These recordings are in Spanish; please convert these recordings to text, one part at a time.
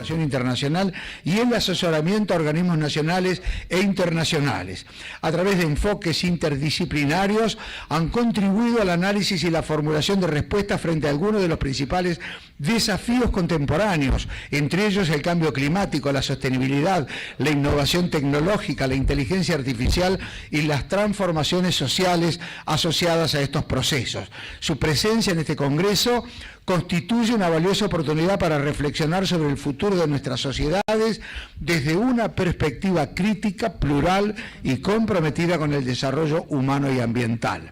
cooperación internacional y el asesoramiento a organismos nacionales e internacionales. A través de enfoques interdisciplinarios han contribuido al análisis y la formulación de respuestas frente a algunos de los principales desafíos contemporáneos, entre ellos el cambio climático, la sostenibilidad, la innovación tecnológica, la inteligencia artificial y las transformaciones sociales asociadas a estos procesos. Su presencia en este Congreso constituye una valiosa oportunidad para reflexionar sobre el futuro de nuestras sociedades desde una perspectiva crítica, plural y comprometida con el desarrollo humano y ambiental.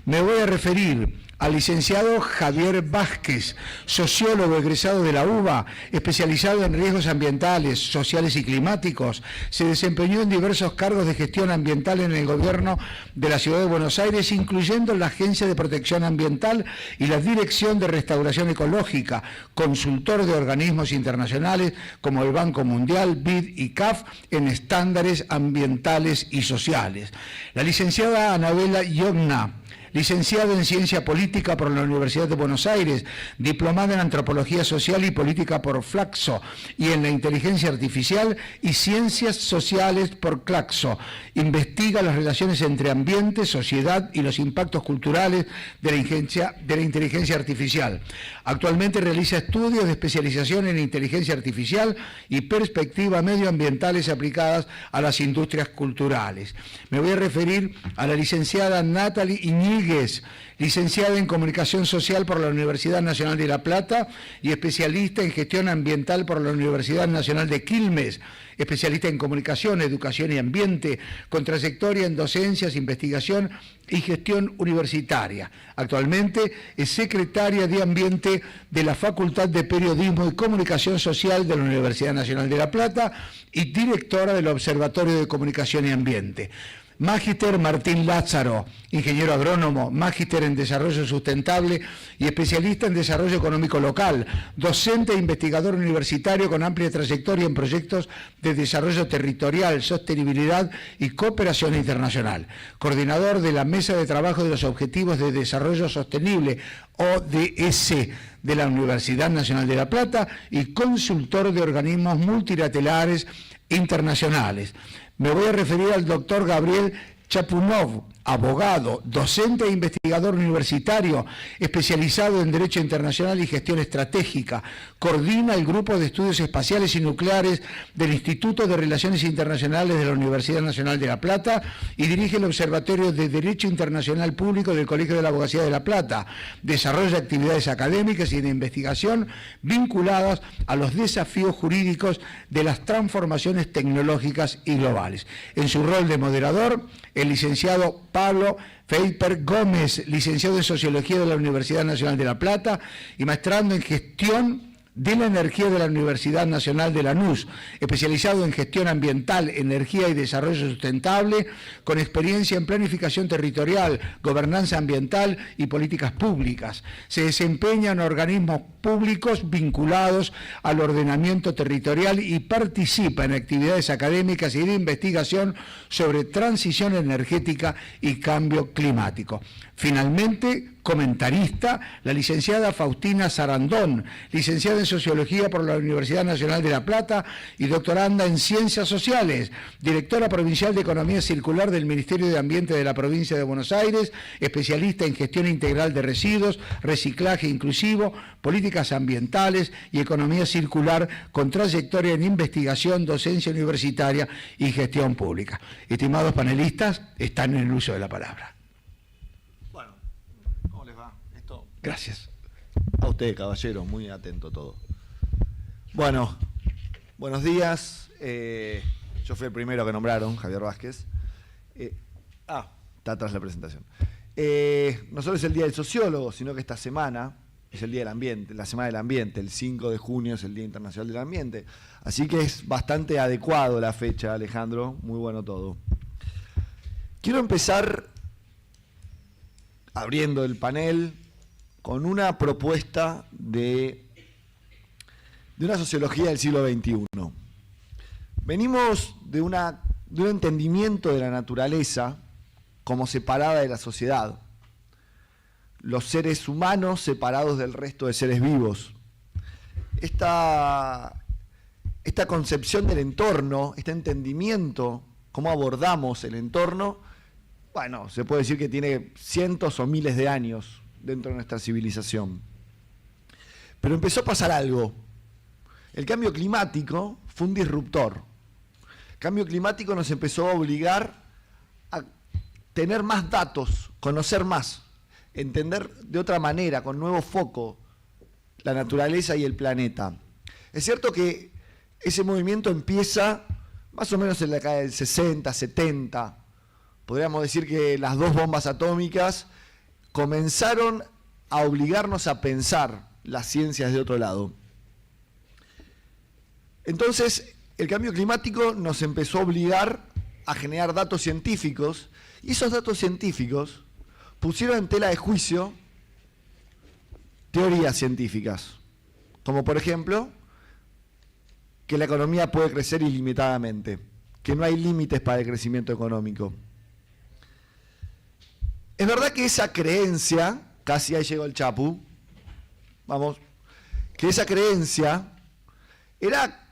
Me voy a referir al licenciado Javier Vázquez, sociólogo egresado de la UBA, especializado en riesgos ambientales, sociales y climáticos. Se desempeñó en diversos cargos de gestión ambiental en el gobierno de la Ciudad de Buenos Aires, incluyendo la Agencia de Protección Ambiental y la Dirección de Restauración Ecológica, consultor de organismos internacionales como el Banco Mundial, BID y CAF en estándares ambientales y sociales. La licenciada Anabela Iogna, licenciada en Ciencia Política por la Universidad de Buenos Aires, diplomada en Antropología Social y Política por Flaxo y en la Inteligencia Artificial y Ciencias Sociales por Claxo. Investiga las relaciones entre ambiente, sociedad y los impactos culturales de la inteligencia artificial. Actualmente realiza estudios de especialización en inteligencia artificial y perspectivas medioambientales aplicadas a las industrias culturales. Me voy a referir a la licenciada Natalie Iñiguez, licenciada en Comunicación Social por la Universidad Nacional de La Plata y especialista en Gestión Ambiental por la Universidad Nacional de Quilmes, especialista en Comunicación, Educación y Ambiente, con trayectoria en docencias, investigación y gestión universitaria. Actualmente es secretaria de Ambiente de la Facultad de Periodismo y Comunicación Social de la Universidad Nacional de La Plata y directora del Observatorio de Comunicación y Ambiente. Magíster Martín Lázaro, ingeniero agrónomo, magíster en Desarrollo Sustentable y especialista en Desarrollo Económico Local, docente e investigador universitario con amplia trayectoria en proyectos de desarrollo territorial, sostenibilidad y cooperación internacional. Coordinador de la Mesa de Trabajo de los Objetivos de Desarrollo Sostenible, ODS, de la Universidad Nacional de La Plata y consultor de organismos multilaterales internacionales. Me voy a referir al doctor Gabriel Chapunov, abogado, docente e investigador universitario, especializado en Derecho Internacional y Gestión Estratégica. Coordina el Grupo de Estudios Espaciales y Nucleares del Instituto de Relaciones Internacionales de la Universidad Nacional de La Plata y dirige el Observatorio de Derecho Internacional Público del Colegio de la Abogacía de La Plata. Desarrolla actividades académicas y de investigación vinculadas a los desafíos jurídicos de las transformaciones tecnológicas y globales. En su rol de moderador, el licenciado Pablo Feiper Gómez, licenciado en Sociología de la Universidad Nacional de La Plata y maestrando en Gestión de la Energía de la Universidad Nacional de Lanús, especializado en Gestión Ambiental, Energía y Desarrollo Sustentable, con experiencia en Planificación Territorial, Gobernanza Ambiental y Políticas Públicas. Se desempeña en organismos públicos vinculados al ordenamiento territorial y participa en actividades académicas y de investigación sobre transición energética y cambio climático. Finalmente, comentarista, la licenciada Faustina Sarandón, licenciada en Sociología por la Universidad Nacional de La Plata y doctoranda en Ciencias Sociales, directora provincial de Economía Circular del Ministerio de Ambiente de la Provincia de Buenos Aires, especialista en Gestión Integral de Residuos, Reciclaje Inclusivo, Políticas Ambientales y Economía Circular, con trayectoria en investigación, docencia universitaria y gestión pública. Estimados panelistas, están en el uso de la palabra. Gracias. A usted, caballero, muy atento todo. Bueno, buenos días. Yo fui el primero que nombraron, Javier Vázquez. Está atrás la presentación. No solo es el Día del Sociólogo, sino que esta semana es el Día del Ambiente, la Semana del Ambiente. El 5 de junio es el Día Internacional del Ambiente. Así que es bastante adecuado la fecha, Alejandro. Muy bueno todo. Quiero empezar abriendo el panel con una propuesta de una sociología del siglo XXI. Venimos de un entendimiento de la naturaleza como separada de la sociedad, los seres humanos separados del resto de seres vivos. Esta esta concepción del entorno, este entendimiento, cómo abordamos el entorno, bueno, se puede decir que tiene cientos o miles de años dentro de nuestra civilización. Pero empezó a pasar algo. El cambio climático fue un disruptor. El cambio climático nos empezó a obligar a tener más datos, conocer más, entender de otra manera, con nuevo foco, la naturaleza y el planeta. Es cierto que ese movimiento empieza más o menos en la década del 60, 70. Podríamos decir que las dos bombas atómicas comenzaron a obligarnos a pensar las ciencias de otro lado. Entonces, el cambio climático nos empezó a obligar a generar datos científicos, y esos datos científicos pusieron en tela de juicio teorías científicas, como por ejemplo, que la economía puede crecer ilimitadamente, que no hay límites para el crecimiento económico. Es verdad que esa creencia, casi ahí llegó el Chapu, vamos, que esa creencia era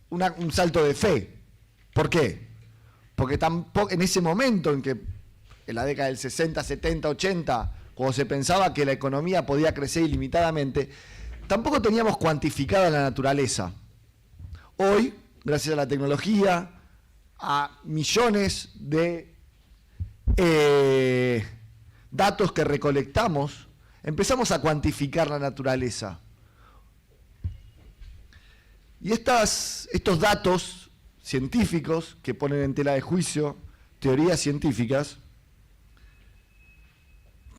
un salto de fe. ¿Por qué? Porque tampoco en ese momento en que, en la década del 60, 70, 80, cuando se pensaba que la economía podía crecer ilimitadamente, tampoco teníamos cuantificada la naturaleza. Hoy, gracias a la tecnología, a millones de datos que recolectamos, empezamos a cuantificar la naturaleza. Y estos datos científicos que ponen en tela de juicio teorías científicas,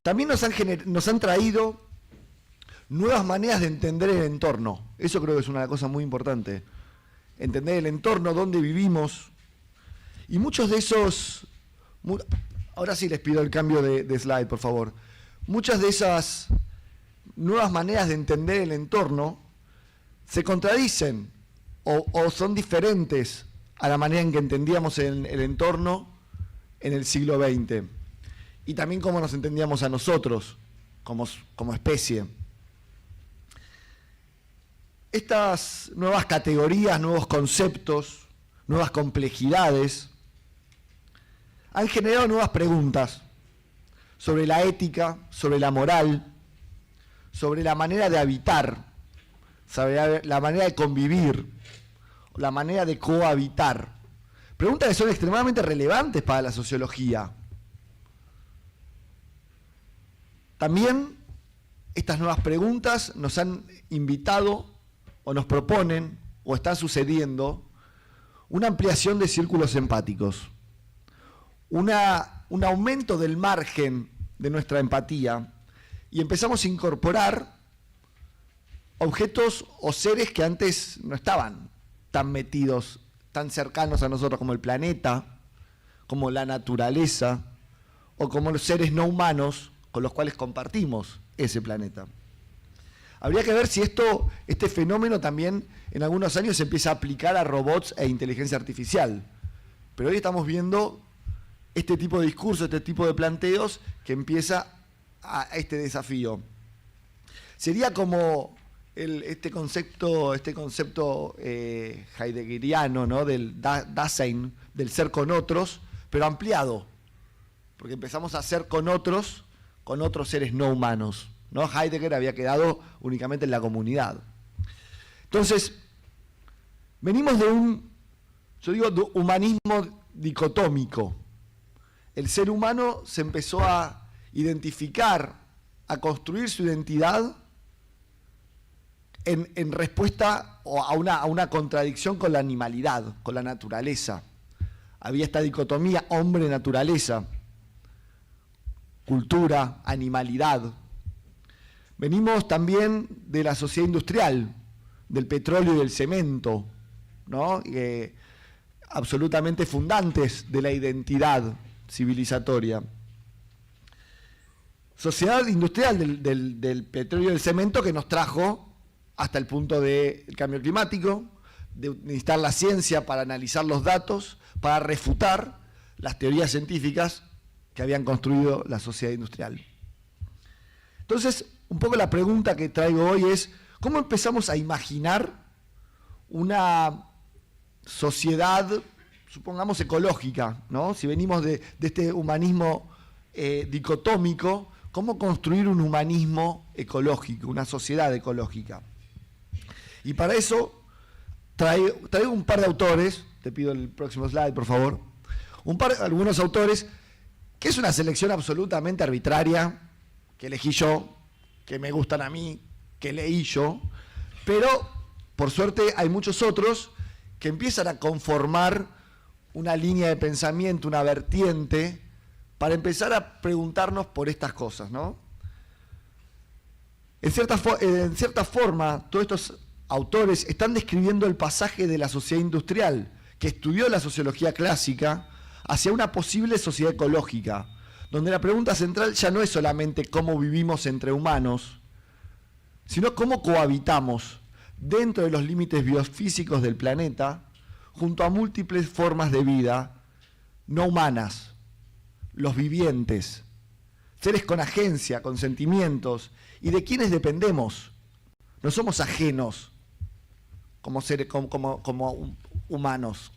también nos han traído nuevas maneras de entender el entorno. Eso creo que es una cosa muy importante. Entender el entorno, dónde vivimos. Y muchos de esos... Ahora sí les pido el cambio de slide, por favor. Muchas de esas nuevas maneras de entender el entorno se contradicen o son diferentes a la manera en que entendíamos el entorno en el siglo XX. Y también cómo nos entendíamos a nosotros como especie. Estas nuevas categorías, nuevos conceptos, nuevas complejidades, han generado nuevas preguntas sobre la ética, sobre la moral, sobre la manera de habitar, sobre la manera de convivir, la manera de cohabitar. Preguntas que son extremadamente relevantes para la sociología. También estas nuevas preguntas nos han invitado o nos proponen, o está sucediendo, una ampliación de círculos empáticos, un aumento del margen de nuestra empatía, y empezamos a incorporar objetos o seres que antes no estaban tan metidos, tan cercanos a nosotros, como el planeta, como la naturaleza, o como los seres no humanos con los cuales compartimos ese planeta. Habría que ver si este fenómeno también en algunos años se empieza a aplicar a robots e inteligencia artificial. Pero hoy estamos viendo este tipo de discurso, este tipo de planteos que empieza a este desafío. Sería como este concepto heideggeriano, ¿no? Del Dasein, del ser con otros, pero ampliado. Porque empezamos a ser con otros seres no humanos, ¿no? Heidegger había quedado únicamente en la comunidad. Entonces, venimos de un humanismo dicotómico. El ser humano se empezó a identificar, a construir su identidad en respuesta a una contradicción con la animalidad, con la naturaleza. Había esta dicotomía hombre-naturaleza, cultura, animalidad. Venimos también de la sociedad industrial, del petróleo y del cemento, ¿no? Absolutamente fundantes de la identidad civilizatoria. Sociedad industrial del petróleo y del cemento que nos trajo hasta el punto del cambio climático, de necesitar la ciencia para analizar los datos, para refutar las teorías científicas que habían construido la sociedad industrial. Entonces, un poco la pregunta que traigo hoy es, ¿cómo empezamos a imaginar una sociedad, supongamos ecológica, ¿no? Si venimos de este humanismo dicotómico, ¿cómo construir un humanismo ecológico, una sociedad ecológica? Y para eso traigo un par de autores, te pido el próximo slide, por favor, algunos autores, que es una selección absolutamente arbitraria, que elegí yo, que me gustan a mí, que leí yo, pero por suerte hay muchos otros que empiezan a conformar una línea de pensamiento, una vertiente, para empezar a preguntarnos por estas cosas, ¿no? En cierta forma, todos estos autores están describiendo el pasaje de la sociedad industrial, que estudió la sociología clásica, hacia una posible sociedad ecológica, donde la pregunta central ya no es solamente cómo vivimos entre humanos, sino cómo cohabitamos dentro de los límites biofísicos del planeta, junto a múltiples formas de vida no humanas, los vivientes, seres con agencia, con sentimientos, y de quienes dependemos. No somos ajenos como humanos.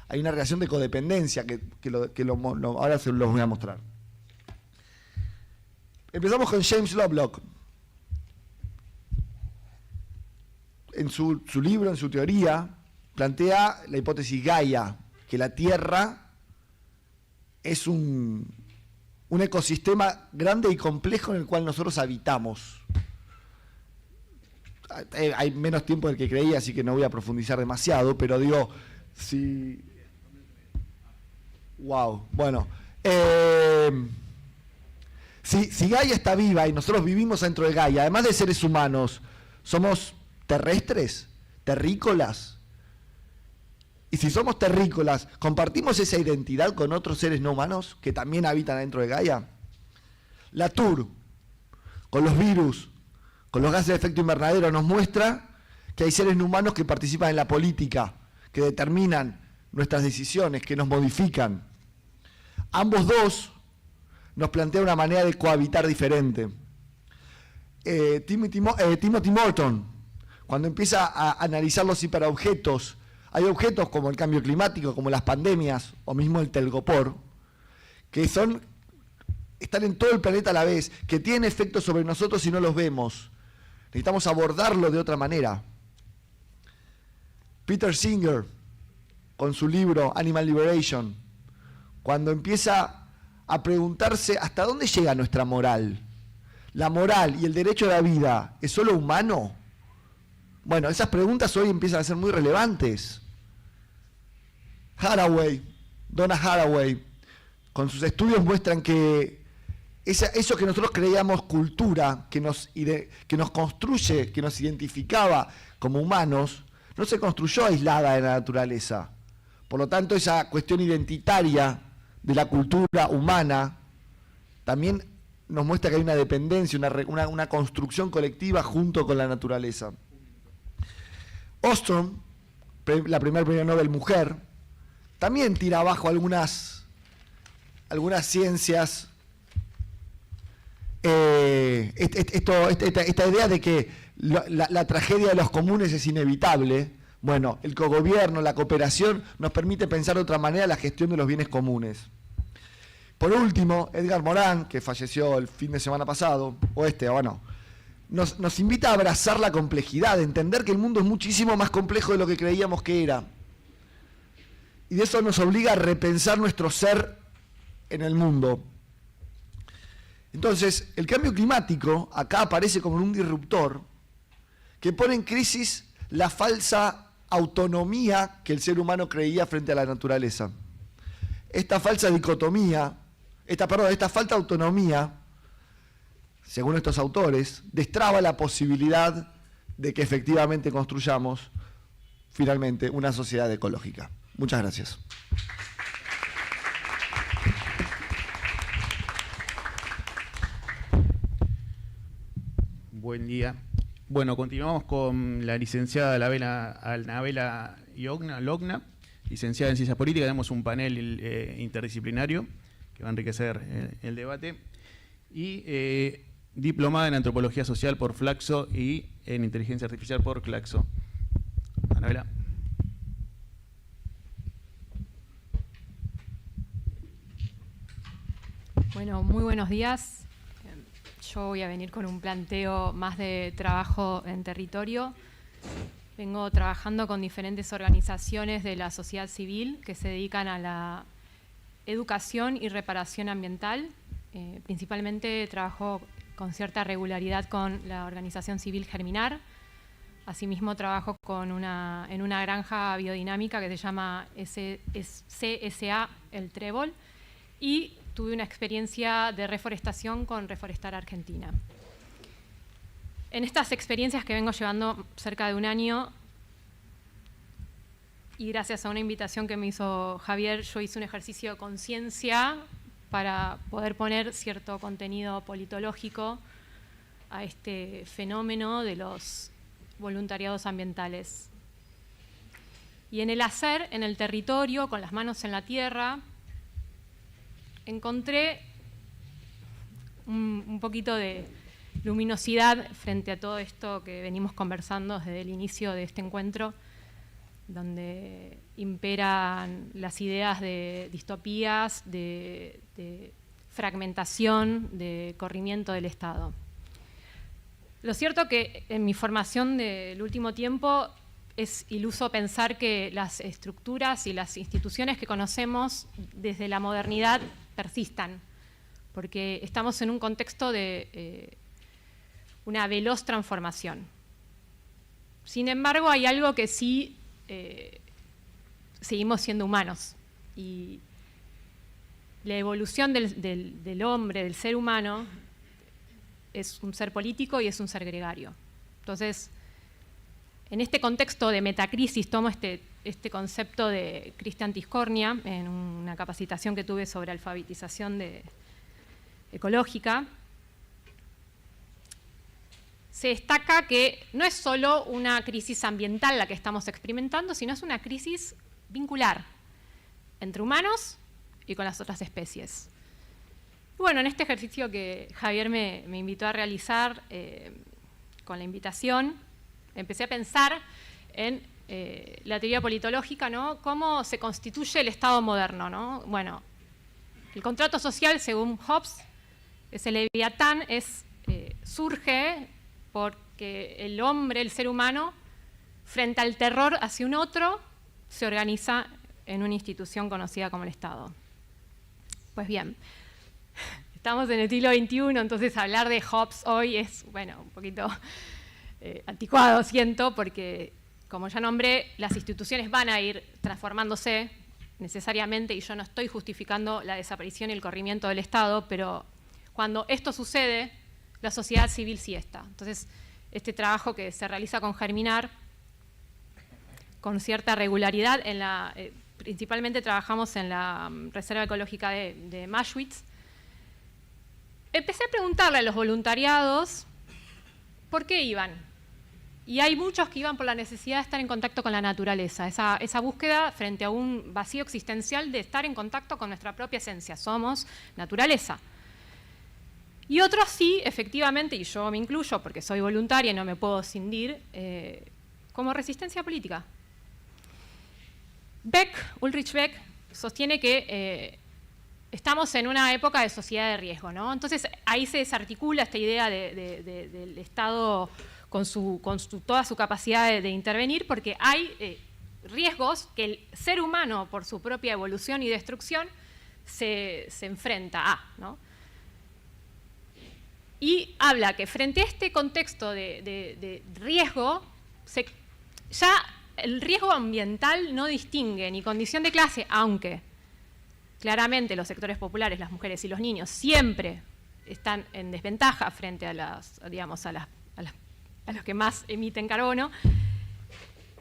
Hay una relación de codependencia ahora se los voy a mostrar. Empezamos con James Lovelock. En su libro, en su teoría, plantea la hipótesis Gaia, que la Tierra es un ecosistema grande y complejo en el cual nosotros habitamos. Hay menos tiempo del que creía, así que no voy a profundizar demasiado, pero digo, si... Wow, bueno. Si Gaia está viva y nosotros vivimos dentro de Gaia, además de seres humanos, somos terrestres, terrícolas. Y si somos terrícolas, ¿compartimos esa identidad con otros seres no humanos que también habitan dentro de Gaia? Latour, con los virus, con los gases de efecto invernadero, nos muestra que hay seres no humanos que participan en la política, que determinan nuestras decisiones, que nos modifican. Ambos dos nos plantean una manera de cohabitar diferente. Timothy Morton, cuando empieza a analizar los hiperobjetos, hay objetos como el cambio climático, como las pandemias, o mismo el telgopor, que están en todo el planeta a la vez, que tienen efectos sobre nosotros si no los vemos. Necesitamos abordarlo de otra manera. Peter Singer, con su libro Animal Liberation, cuando empieza a preguntarse hasta dónde llega nuestra moral. ¿La moral y el derecho a la vida es solo humano? Bueno, esas preguntas hoy empiezan a ser muy relevantes. Donna Haraway, con sus estudios muestran que eso que nosotros creíamos cultura, que nos construye, que nos identificaba como humanos, no se construyó aislada de la naturaleza. Por lo tanto, esa cuestión identitaria de la cultura humana también nos muestra que hay una dependencia, una construcción colectiva junto con la naturaleza. Ostrom, la primera premio Nobel mujer, también tira abajo algunas ciencias. Esta idea de que la tragedia de los comunes es inevitable. Bueno, el cogobierno, la cooperación nos permite pensar de otra manera la gestión de los bienes comunes. Por último, Edgar Morin, que falleció el fin de semana pasado, nos invita a abrazar la complejidad, a entender que el mundo es muchísimo más complejo de lo que creíamos que era. Y de eso nos obliga a repensar nuestro ser en el mundo. Entonces, el cambio climático acá aparece como un disruptor que pone en crisis la falsa autonomía que el ser humano creía frente a la naturaleza. Esta falsa dicotomía, esta falta de autonomía, según estos autores, destraba la posibilidad de que efectivamente construyamos finalmente una sociedad ecológica. Muchas gracias. Buen día. Bueno, continuamos con la licenciada Anabela Logna, licenciada en Ciencias Políticas. Tenemos un panel interdisciplinario que va a enriquecer el debate. Y diplomada en Antropología Social por Flaxo y en Inteligencia Artificial por Claxo. Anabela. Bueno, muy buenos días. Yo voy a venir con un planteo más de trabajo en territorio. Vengo trabajando con diferentes organizaciones de la sociedad civil que se dedican a la educación y reparación ambiental. Principalmente trabajo con cierta regularidad con la organización civil Germinar. Asimismo trabajo en una granja biodinámica que se llama CSA El Trébol, y tuve una experiencia de reforestación con Reforestar Argentina. En estas experiencias que vengo llevando cerca de un año, y gracias a una invitación que me hizo Javier, yo hice un ejercicio de conciencia para poder poner cierto contenido politológico a este fenómeno de los voluntariados ambientales. Y en el hacer, en el territorio, con las manos en la tierra, encontré un poquito de luminosidad frente a todo esto que venimos conversando desde el inicio de este encuentro, donde imperan las ideas de distopías, de fragmentación, de corrimiento del Estado. Lo cierto que en mi formación del último tiempo es iluso pensar que las estructuras y las instituciones que conocemos desde la modernidad persistan, porque estamos en un contexto de una veloz transformación. Sin embargo, hay algo que sí seguimos siendo humanos, y la evolución del hombre, del ser humano, es un ser político y es un ser gregario. Entonces, en este contexto de metacrisis, tomo este concepto de Cristian Tiscornia en una capacitación que tuve sobre alfabetización ecológica. Se destaca que no es solo una crisis ambiental la que estamos experimentando, sino es una crisis vincular entre humanos y con las otras especies. Bueno, en este ejercicio que Javier me invitó a realizar con la invitación, empecé a pensar en la teoría politológica, ¿no? Cómo se constituye el Estado moderno, ¿no? Bueno, el contrato social, según Hobbes, ese leviatán, surge porque el hombre, el ser humano, frente al terror hacia un otro, se organiza en una institución conocida como el Estado. Pues bien, estamos en el siglo XXI, entonces hablar de Hobbes hoy es, bueno, un poquito anticuado, siento, porque, como ya nombré, las instituciones van a ir transformándose necesariamente, y yo no estoy justificando la desaparición y el corrimiento del Estado, pero cuando esto sucede, la sociedad civil sí está. Entonces, este trabajo que se realiza con Germinar, con cierta regularidad, principalmente trabajamos en la Reserva Ecológica de Maschwitz, empecé a preguntarle a los voluntariados por qué iban. Y hay muchos que iban por la necesidad de estar en contacto con la naturaleza, esa búsqueda frente a un vacío existencial de estar en contacto con nuestra propia esencia. Somos naturaleza. Y otros sí, efectivamente, y yo me incluyo porque soy voluntaria y no me puedo escindir, como resistencia política. Ulrich Beck, sostiene que estamos en una época de sociedad de riesgo, ¿no? Entonces ahí se desarticula esta idea del Estado con toda su capacidad de intervenir, porque hay riesgos que el ser humano, por su propia evolución y destrucción, se enfrenta a, ¿no? Y habla que frente a este contexto de riesgo, ya el riesgo ambiental no distingue ni condición de clase, aunque claramente los sectores populares, las mujeres y los niños, siempre están en desventaja frente a los que más emiten carbono.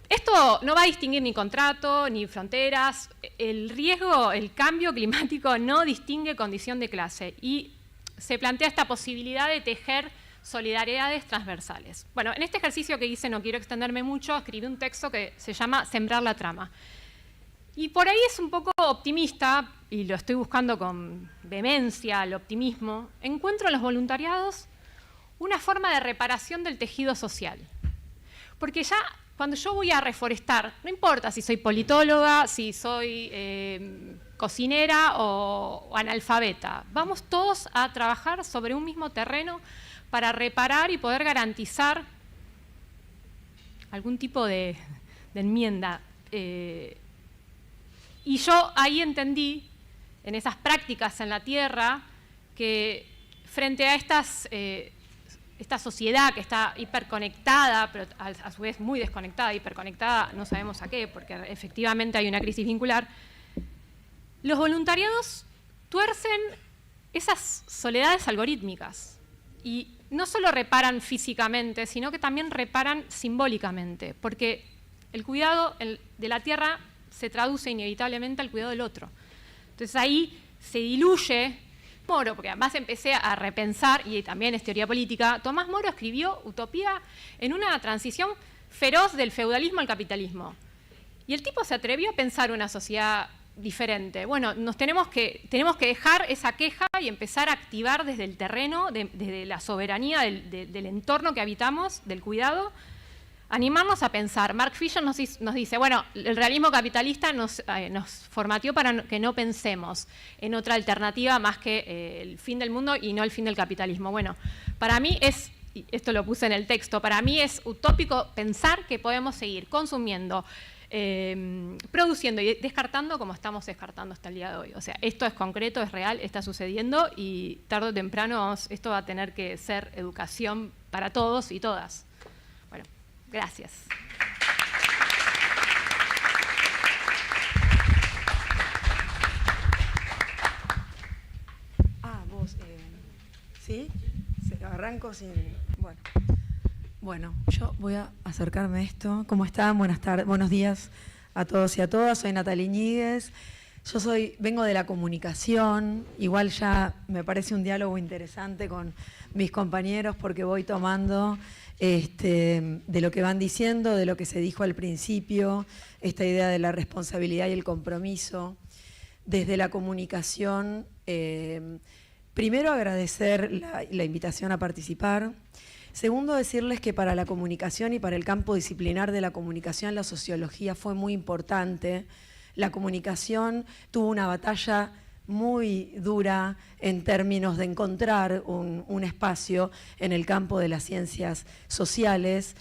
Esto no va a distinguir ni contrato, ni fronteras. El riesgo, el cambio climático no distingue condición de clase, y se plantea esta posibilidad de tejer solidaridades transversales. Bueno, en este ejercicio que hice, no quiero extenderme mucho, escribí un texto que se llama Sembrar la trama. Y por ahí es un poco optimista, y lo estoy buscando con vehemencia, el optimismo. Encuentro en los voluntariados una forma de reparación del tejido social. Porque ya cuando yo voy a reforestar, no importa si soy politóloga, si soy cocinera o analfabeta. Vamos todos a trabajar sobre un mismo terreno para reparar y poder garantizar algún tipo de enmienda. Y yo ahí entendí, en esas prácticas en la tierra, que frente a esta sociedad que está hiperconectada, pero a su vez muy desconectada, hiperconectada, no sabemos a qué, porque efectivamente hay una crisis vincular, los voluntariados tuercen esas soledades algorítmicas y no solo reparan físicamente, sino que también reparan simbólicamente, porque el cuidado de la tierra se traduce inevitablemente al cuidado del otro. Entonces ahí se diluye Moro, porque además empecé a repensar, y también es teoría política. Tomás Moro escribió Utopía en una transición feroz del feudalismo al capitalismo. Y el tipo se atrevió a pensar una sociedad diferente. Bueno, tenemos que dejar esa queja y empezar a activar desde el terreno, desde la soberanía del entorno que habitamos, del cuidado, animarnos a pensar. Mark Fisher nos dice, bueno, el realismo capitalista nos formateó para que no pensemos en otra alternativa más que el fin del mundo y no el fin del capitalismo. Bueno, para mí es, y esto lo puse en el texto, para mí es utópico pensar que podemos seguir consumiendo, produciendo y descartando como estamos descartando hasta el día de hoy. O sea, esto es concreto, es real, está sucediendo y tarde o temprano esto va a tener que ser educación para todos y todas. Bueno, gracias. ¿Sí? Arranco sin... Bueno, yo voy a acercarme a esto. ¿Cómo están? Buenas tardes, buenos días a todos y a todas. Soy Natalia Iñiguez. Vengo de la comunicación. Igual ya me parece un diálogo interesante con mis compañeros porque voy tomando de lo que van diciendo, de lo que se dijo al principio, esta idea de la responsabilidad y el compromiso. Desde la comunicación, primero agradecer la invitación a participar. Segundo, decirles que para la comunicación y para el campo disciplinar de la comunicación, la sociología fue muy importante. La comunicación tuvo una batalla muy dura en términos de encontrar un espacio en el campo de las ciencias sociales.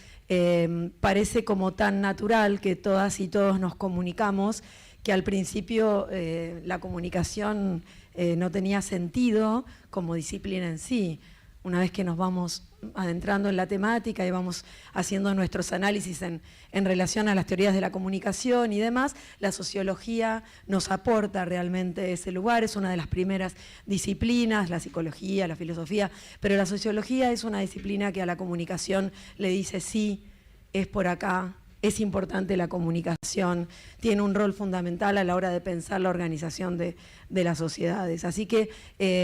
Parece como tan natural que todas y todos nos comunicamos que al principio la comunicación no tenía sentido como disciplina en sí. Una vez que nos vamos adentrando en la temática y vamos haciendo nuestros análisis en relación a las teorías de la comunicación y demás, la sociología nos aporta realmente ese lugar, es una de las primeras disciplinas, la psicología, la filosofía, pero la sociología es una disciplina que a la comunicación le dice sí, es por acá, es importante la comunicación, tiene un rol fundamental a la hora de pensar la organización de las sociedades. Así que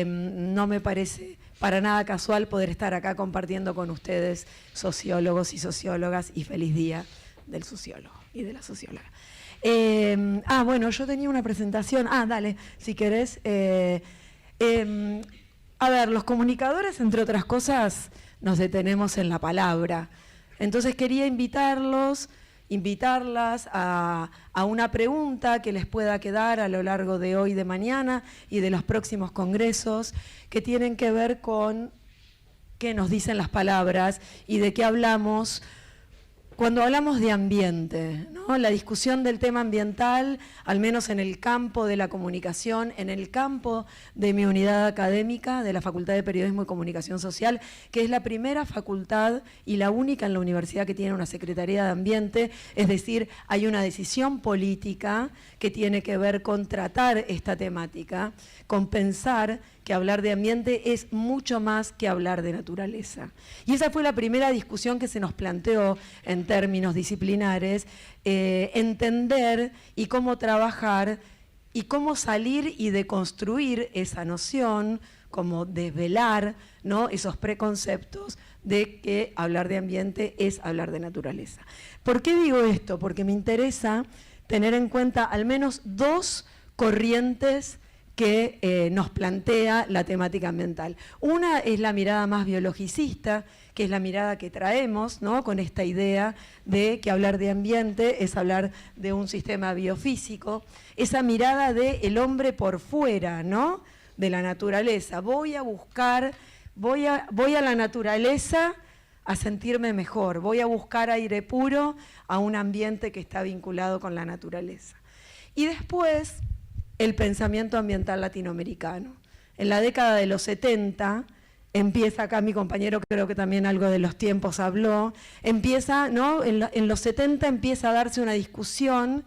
no me parece para nada casual poder estar acá compartiendo con ustedes, sociólogos y sociólogas, y feliz día del sociólogo y de la socióloga. Bueno, yo tenía una presentación. Dale, si querés. A ver, los comunicadores, entre otras cosas, nos detenemos en la palabra. Entonces quería invitarlas a una pregunta que les pueda quedar a lo largo de hoy, de mañana y de los próximos congresos, que tienen que ver con qué nos dicen las palabras y de qué hablamos cuando hablamos de ambiente, ¿no? La discusión del tema ambiental, al menos en el campo de la comunicación, en el campo de mi unidad académica, de la Facultad de Periodismo y Comunicación Social, que es la primera facultad y la única en la universidad que tiene una Secretaría de Ambiente, es decir, hay una decisión política que tiene que ver con tratar esta temática, con pensar que hablar de ambiente es mucho más que hablar de naturaleza. Y esa fue la primera discusión que se nos planteó en términos disciplinares, entender y cómo trabajar y cómo salir y deconstruir esa noción, como desvelar, ¿no?, esos preconceptos de que hablar de ambiente es hablar de naturaleza. ¿Por qué digo esto? Porque me interesa tener en cuenta al menos dos corrientes que nos plantea la temática ambiental. Una es la mirada más biologicista, que es la mirada que traemos, ¿no? Con esta idea de que hablar de ambiente es hablar de un sistema biofísico, esa mirada del hombre por fuera, ¿no? De la naturaleza. Voy a buscar, voy a la naturaleza a sentirme mejor, voy a buscar aire puro a un ambiente que está vinculado con la naturaleza. Y después, el pensamiento ambiental latinoamericano. En la década de los 70, empieza acá mi compañero, creo que también algo de los tiempos habló, empieza, ¿no? En los 70 empieza a darse una discusión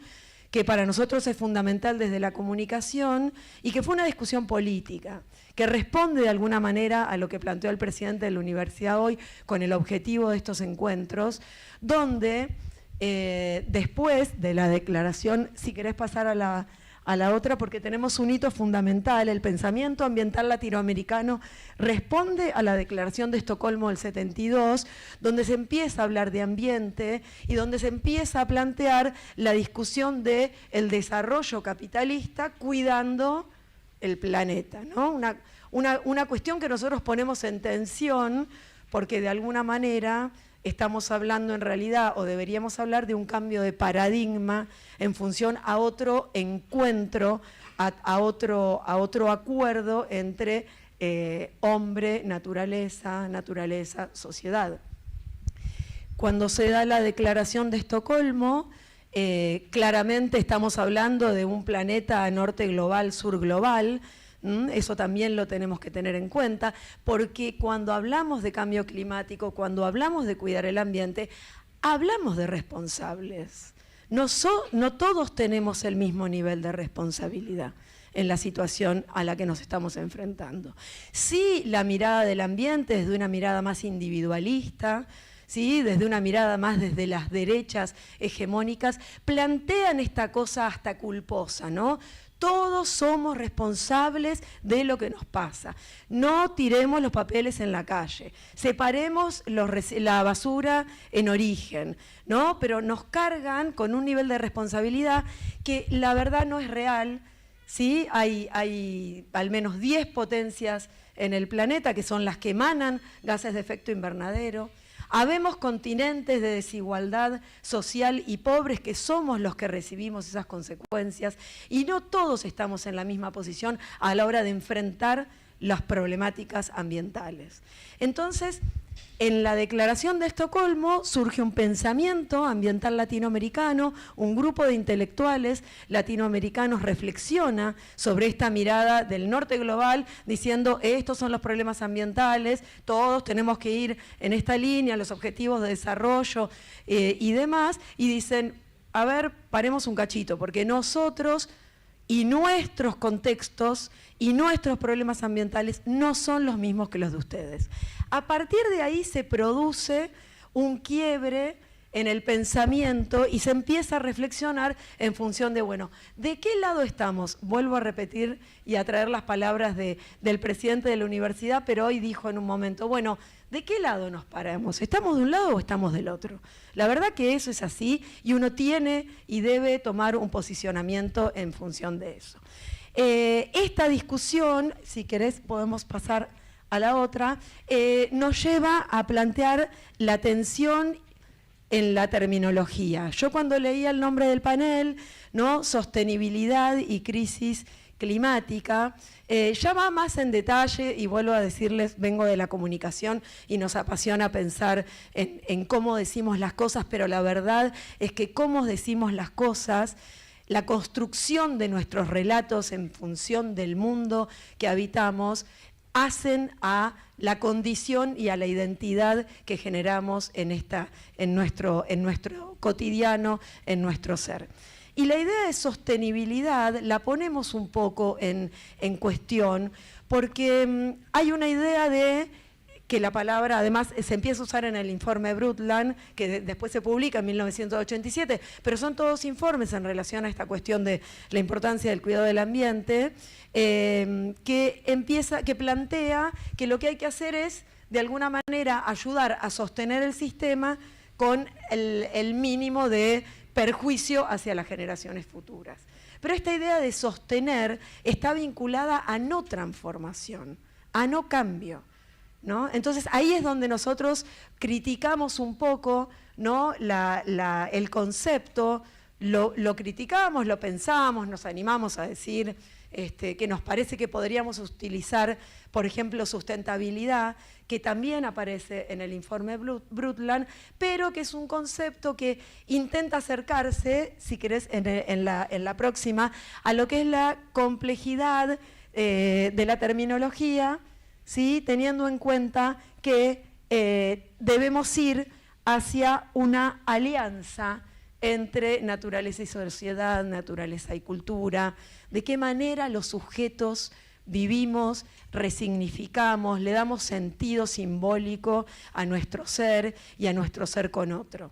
que para nosotros es fundamental desde la comunicación y que fue una discusión política, que responde de alguna manera a lo que planteó el presidente de la universidad hoy con el objetivo de estos encuentros, donde después de la declaración, si querés pasar a la otra, porque tenemos un hito fundamental, el pensamiento ambiental latinoamericano responde a la Declaración de Estocolmo del 72, donde se empieza a hablar de ambiente y donde se empieza a plantear la discusión del desarrollo capitalista cuidando el planeta, ¿no? Una cuestión que nosotros ponemos en tensión porque de alguna manera estamos hablando en realidad, o deberíamos hablar, de un cambio de paradigma en función a otro encuentro, a otro acuerdo entre hombre, naturaleza, sociedad. Cuando se da la Declaración de Estocolmo, claramente estamos hablando de un planeta norte global, sur global. Eso también lo tenemos que tener en cuenta, porque cuando hablamos de cambio climático, cuando hablamos de cuidar el ambiente, hablamos de responsables. No todos tenemos el mismo nivel de responsabilidad en la situación a la que nos estamos enfrentando. Sí, la mirada del ambiente es de una mirada más individualista, ¿sí? Desde una mirada más desde las derechas hegemónicas, plantean esta cosa hasta culposa, ¿no? Todos somos responsables de lo que nos pasa. No tiremos los papeles en la calle, separemos la basura en origen, ¿no? Pero nos cargan con un nivel de responsabilidad que la verdad no es real, ¿sí? Hay al menos 10 potencias en el planeta que son las que emanan gases de efecto invernadero. Habemos continentes de desigualdad social y pobres que somos los que recibimos esas consecuencias y no todos estamos en la misma posición a la hora de enfrentar las problemáticas ambientales. Entonces, en la Declaración de Estocolmo surge un pensamiento ambiental latinoamericano, un grupo de intelectuales latinoamericanos reflexiona sobre esta mirada del norte global, diciendo estos son los problemas ambientales, todos tenemos que ir en esta línea, los objetivos de desarrollo y demás, y dicen, a ver, paremos un cachito, porque nosotros y nuestros contextos y nuestros problemas ambientales no son los mismos que los de ustedes. A partir de ahí se produce un quiebre en el pensamiento y se empieza a reflexionar en función de, bueno, ¿de qué lado estamos? Vuelvo a repetir y a traer las palabras del presidente de la universidad, pero hoy dijo en un momento, bueno, ¿de qué lado nos paramos? ¿Estamos de un lado o estamos del otro? La verdad que eso es así y uno tiene y debe tomar un posicionamiento en función de eso. Esta discusión, si querés podemos pasar a la otra, nos lleva a plantear la tensión en la terminología. Yo cuando leía el nombre del panel, ¿no? Sostenibilidad y crisis climática, ya va más en detalle y vuelvo a decirles, vengo de la comunicación y nos apasiona pensar en cómo decimos las cosas, pero la verdad es que cómo decimos las cosas, la construcción de nuestros relatos en función del mundo que habitamos, hacen a la condición y a la identidad que generamos en nuestro cotidiano, en nuestro ser. Y la idea de sostenibilidad la ponemos un poco en cuestión porque hay una idea de que la palabra, además, se empieza a usar en el informe Brundtland, que después se publica en 1987, pero son todos informes en relación a esta cuestión de la importancia del cuidado del ambiente, que plantea que lo que hay que hacer es, de alguna manera, ayudar a sostener el sistema con el mínimo de perjuicio hacia las generaciones futuras. Pero esta idea de sostener está vinculada a no transformación, a no cambio, ¿no? Entonces ahí es donde nosotros criticamos un poco, ¿no? el concepto, lo criticamos, lo pensamos, nos animamos a decir que nos parece que podríamos utilizar, por ejemplo, sustentabilidad, que también aparece en el informe Brundtland, pero que es un concepto que intenta acercarse, si querés, en la próxima, a lo que es la complejidad de la terminología, ¿sí? Teniendo en cuenta que debemos ir hacia una alianza entre naturaleza y sociedad, naturaleza y cultura, de qué manera los sujetos vivimos, resignificamos, le damos sentido simbólico a nuestro ser y a nuestro ser con otro.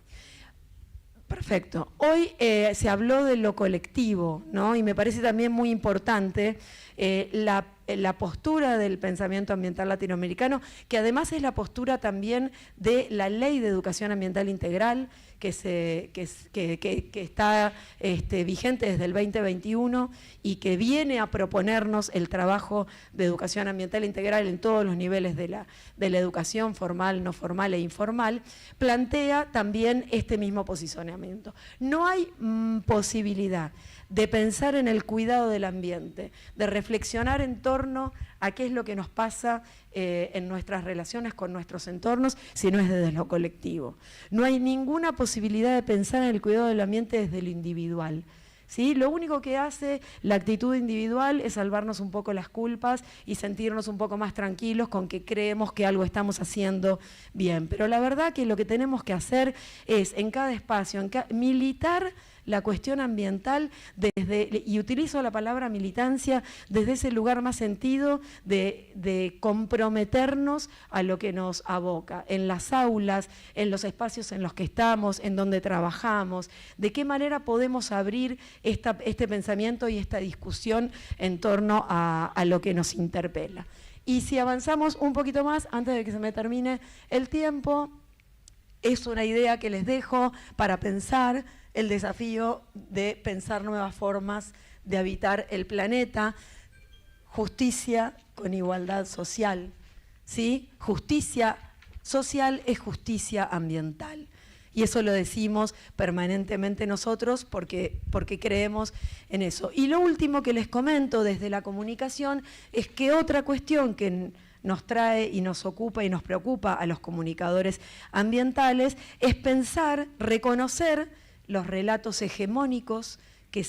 Perfecto. Hoy se habló de lo colectivo, ¿no? Y me parece también muy importante la postura del pensamiento ambiental latinoamericano, que además es la postura también de la Ley de Educación Ambiental Integral, que está vigente desde el 2021 y que viene a proponernos el trabajo de educación ambiental integral en todos los niveles de la educación formal, no formal e informal, plantea también este mismo posicionamiento. No hay posibilidad de pensar en el cuidado del ambiente, de reflexionar en torno a qué es lo que nos pasa en nuestras relaciones con nuestros entornos, si no es desde lo colectivo. No hay ninguna posibilidad de pensar en el cuidado del ambiente desde lo individual, ¿sí? Lo único que hace la actitud individual es salvarnos un poco las culpas y sentirnos un poco más tranquilos con que creemos que algo estamos haciendo bien. Pero la verdad que lo que tenemos que hacer es, en cada espacio, militar la cuestión ambiental y utilizo la palabra militancia desde ese lugar más sentido de comprometernos a lo que nos aboca, en las aulas, en los espacios en los que estamos, en donde trabajamos, de qué manera podemos abrir este pensamiento y esta discusión en torno a lo que nos interpela. Y si avanzamos un poquito más, antes de que se me termine el tiempo, es una idea que les dejo para pensar el desafío de pensar nuevas formas de habitar el planeta, justicia con igualdad social, ¿sí? Justicia social es justicia ambiental. Y eso lo decimos permanentemente nosotros porque creemos en eso. Y lo último que les comento desde la comunicación es que otra cuestión que nos trae y nos ocupa y nos preocupa a los comunicadores ambientales es pensar, reconocer los relatos hegemónicos que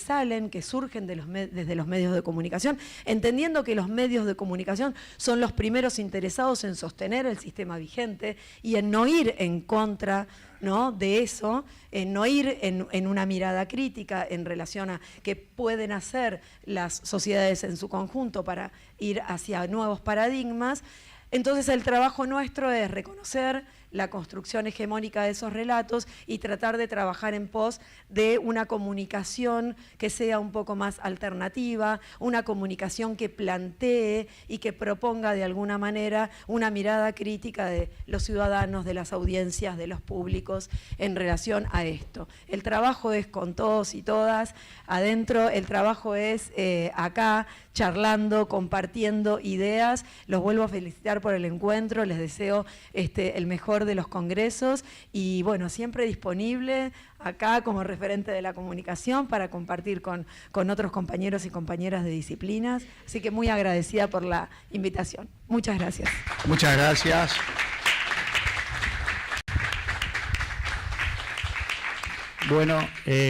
surgen desde los medios de comunicación, entendiendo que los medios de comunicación son los primeros interesados en sostener el sistema vigente y en no ir en contra, ¿no?, de eso, en no ir en una mirada crítica en relación a qué pueden hacer las sociedades en su conjunto para ir hacia nuevos paradigmas. Entonces el trabajo nuestro es reconocer la construcción hegemónica de esos relatos y tratar de trabajar en pos de una comunicación que sea un poco más alternativa, una comunicación que plantee y que proponga de alguna manera una mirada crítica de los ciudadanos, de las audiencias, de los públicos en relación a esto. El trabajo es con todos y todas, adentro el trabajo es acá, charlando, compartiendo ideas. Los vuelvo a felicitar por el encuentro, les deseo el mejor de los congresos y bueno, siempre disponible acá como referente de la comunicación para compartir con otros compañeros y compañeras de disciplinas. Así que muy agradecida por la invitación. Muchas gracias. Muchas gracias. Bueno,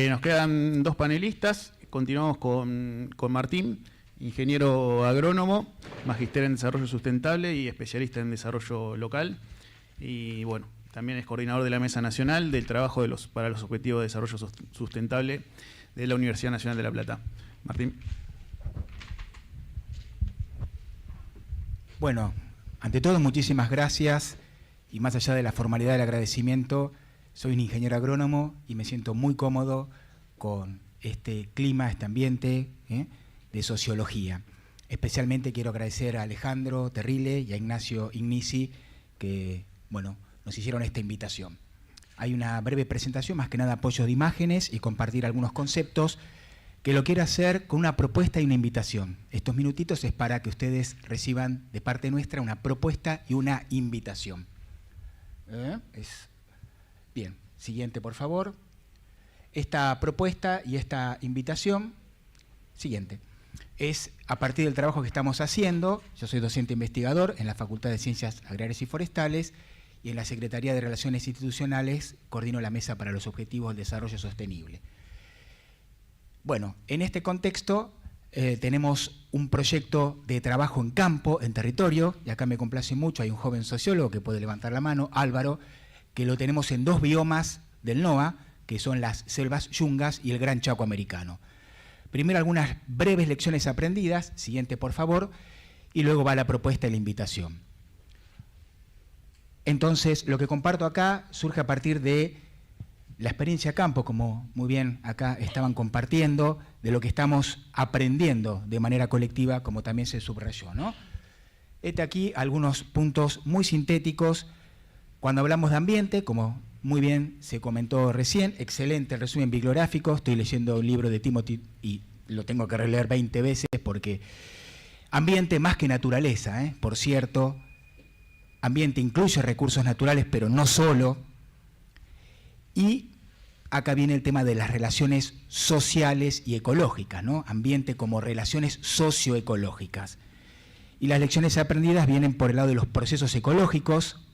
nos quedan dos panelistas. Continuamos con Martín, ingeniero agrónomo, magíster en desarrollo sustentable y especialista en desarrollo local. Y bueno, también es coordinador de la Mesa Nacional del Trabajo para los Objetivos de Desarrollo Sustentable de la Universidad Nacional de La Plata. Martín. Bueno, ante todo, muchísimas gracias. Y más allá de la formalidad del agradecimiento, soy un ingeniero agrónomo y me siento muy cómodo con este clima, este ambiente de sociología. Especialmente quiero agradecer a Alejandro Terrile y a Ignacio Ignisi que bueno, nos hicieron esta invitación. Hay una breve presentación, más que nada apoyo de imágenes y compartir algunos conceptos que lo quiero hacer con una propuesta y una invitación. Estos minutitos es para que ustedes reciban de parte nuestra una propuesta y una invitación. Bien, siguiente por favor. Esta propuesta y esta invitación, siguiente, es a partir del trabajo que estamos haciendo. Yo soy docente investigador en la Facultad de Ciencias Agrarias y Forestales y en la Secretaría de Relaciones Institucionales coordino la Mesa para los Objetivos del Desarrollo Sostenible. Bueno, en este contexto tenemos un proyecto de trabajo en campo, en territorio, y acá me complace mucho, hay un joven sociólogo que puede levantar la mano, Álvaro, que lo tenemos en 2 biomas del NOA, que son las selvas yungas y el Gran Chaco americano. Primero algunas breves lecciones aprendidas, siguiente por favor, y luego va la propuesta y la invitación. Entonces, lo que comparto acá surge a partir de la experiencia campo, como muy bien acá estaban compartiendo, de lo que estamos aprendiendo de manera colectiva, como también se subrayó, ¿no? Aquí algunos puntos muy sintéticos. Cuando hablamos de ambiente, como muy bien se comentó recién, excelente el resumen bibliográfico. Estoy leyendo un libro de Timothy y lo tengo que releer 20 veces porque ambiente más que naturaleza, por cierto. Ambiente incluye recursos naturales, pero no solo. Y acá viene el tema de las relaciones sociales y ecológicas, ¿no? Ambiente como relaciones socioecológicas. Y las lecciones aprendidas vienen por el lado de los procesos ecológicos.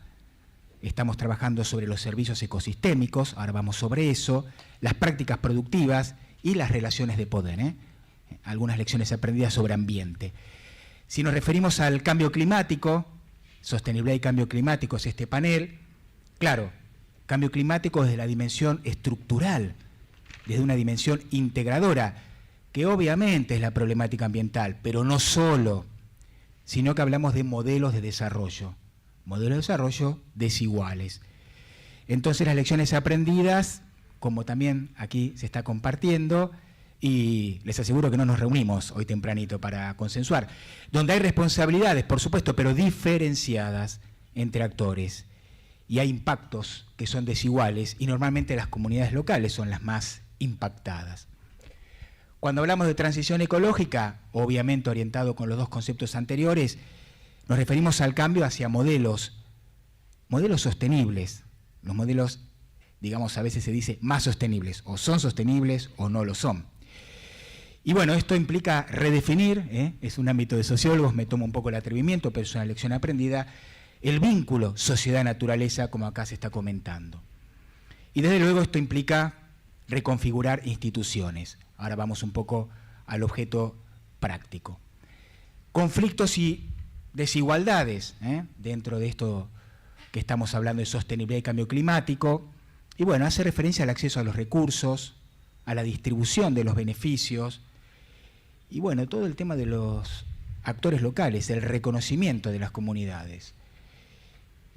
Estamos trabajando sobre los servicios ecosistémicos, ahora vamos sobre eso, las prácticas productivas y las relaciones de poder, Algunas lecciones aprendidas sobre ambiente. Si nos referimos al cambio climático, sostenibilidad y cambio climático es este panel, claro, cambio climático desde la dimensión estructural, desde una dimensión integradora, que obviamente es la problemática ambiental, pero no solo, sino que hablamos de modelos de desarrollo desiguales. Entonces las lecciones aprendidas, como también aquí se está compartiendo, y les aseguro que no nos reunimos hoy tempranito para consensuar, donde hay responsabilidades, por supuesto, pero diferenciadas entre actores, y hay impactos que son desiguales, y normalmente las comunidades locales son las más impactadas. Cuando hablamos de transición ecológica, obviamente orientado con los 2 conceptos anteriores, nos referimos al cambio hacia modelos sostenibles. Los modelos, digamos, a veces se dice más sostenibles, o son sostenibles o no lo son. Y bueno, esto implica redefinir, es un ámbito de sociólogos, me tomo un poco el atrevimiento, pero es una lección aprendida, el vínculo sociedad-naturaleza, como acá se está comentando. Y desde luego esto implica reconfigurar instituciones. Ahora vamos un poco al objeto práctico. Conflictos y desigualdades dentro de esto que estamos hablando de sostenibilidad y cambio climático. Y bueno, hace referencia al acceso a los recursos, a la distribución de los beneficios, y bueno, todo el tema de los actores locales, el reconocimiento de las comunidades.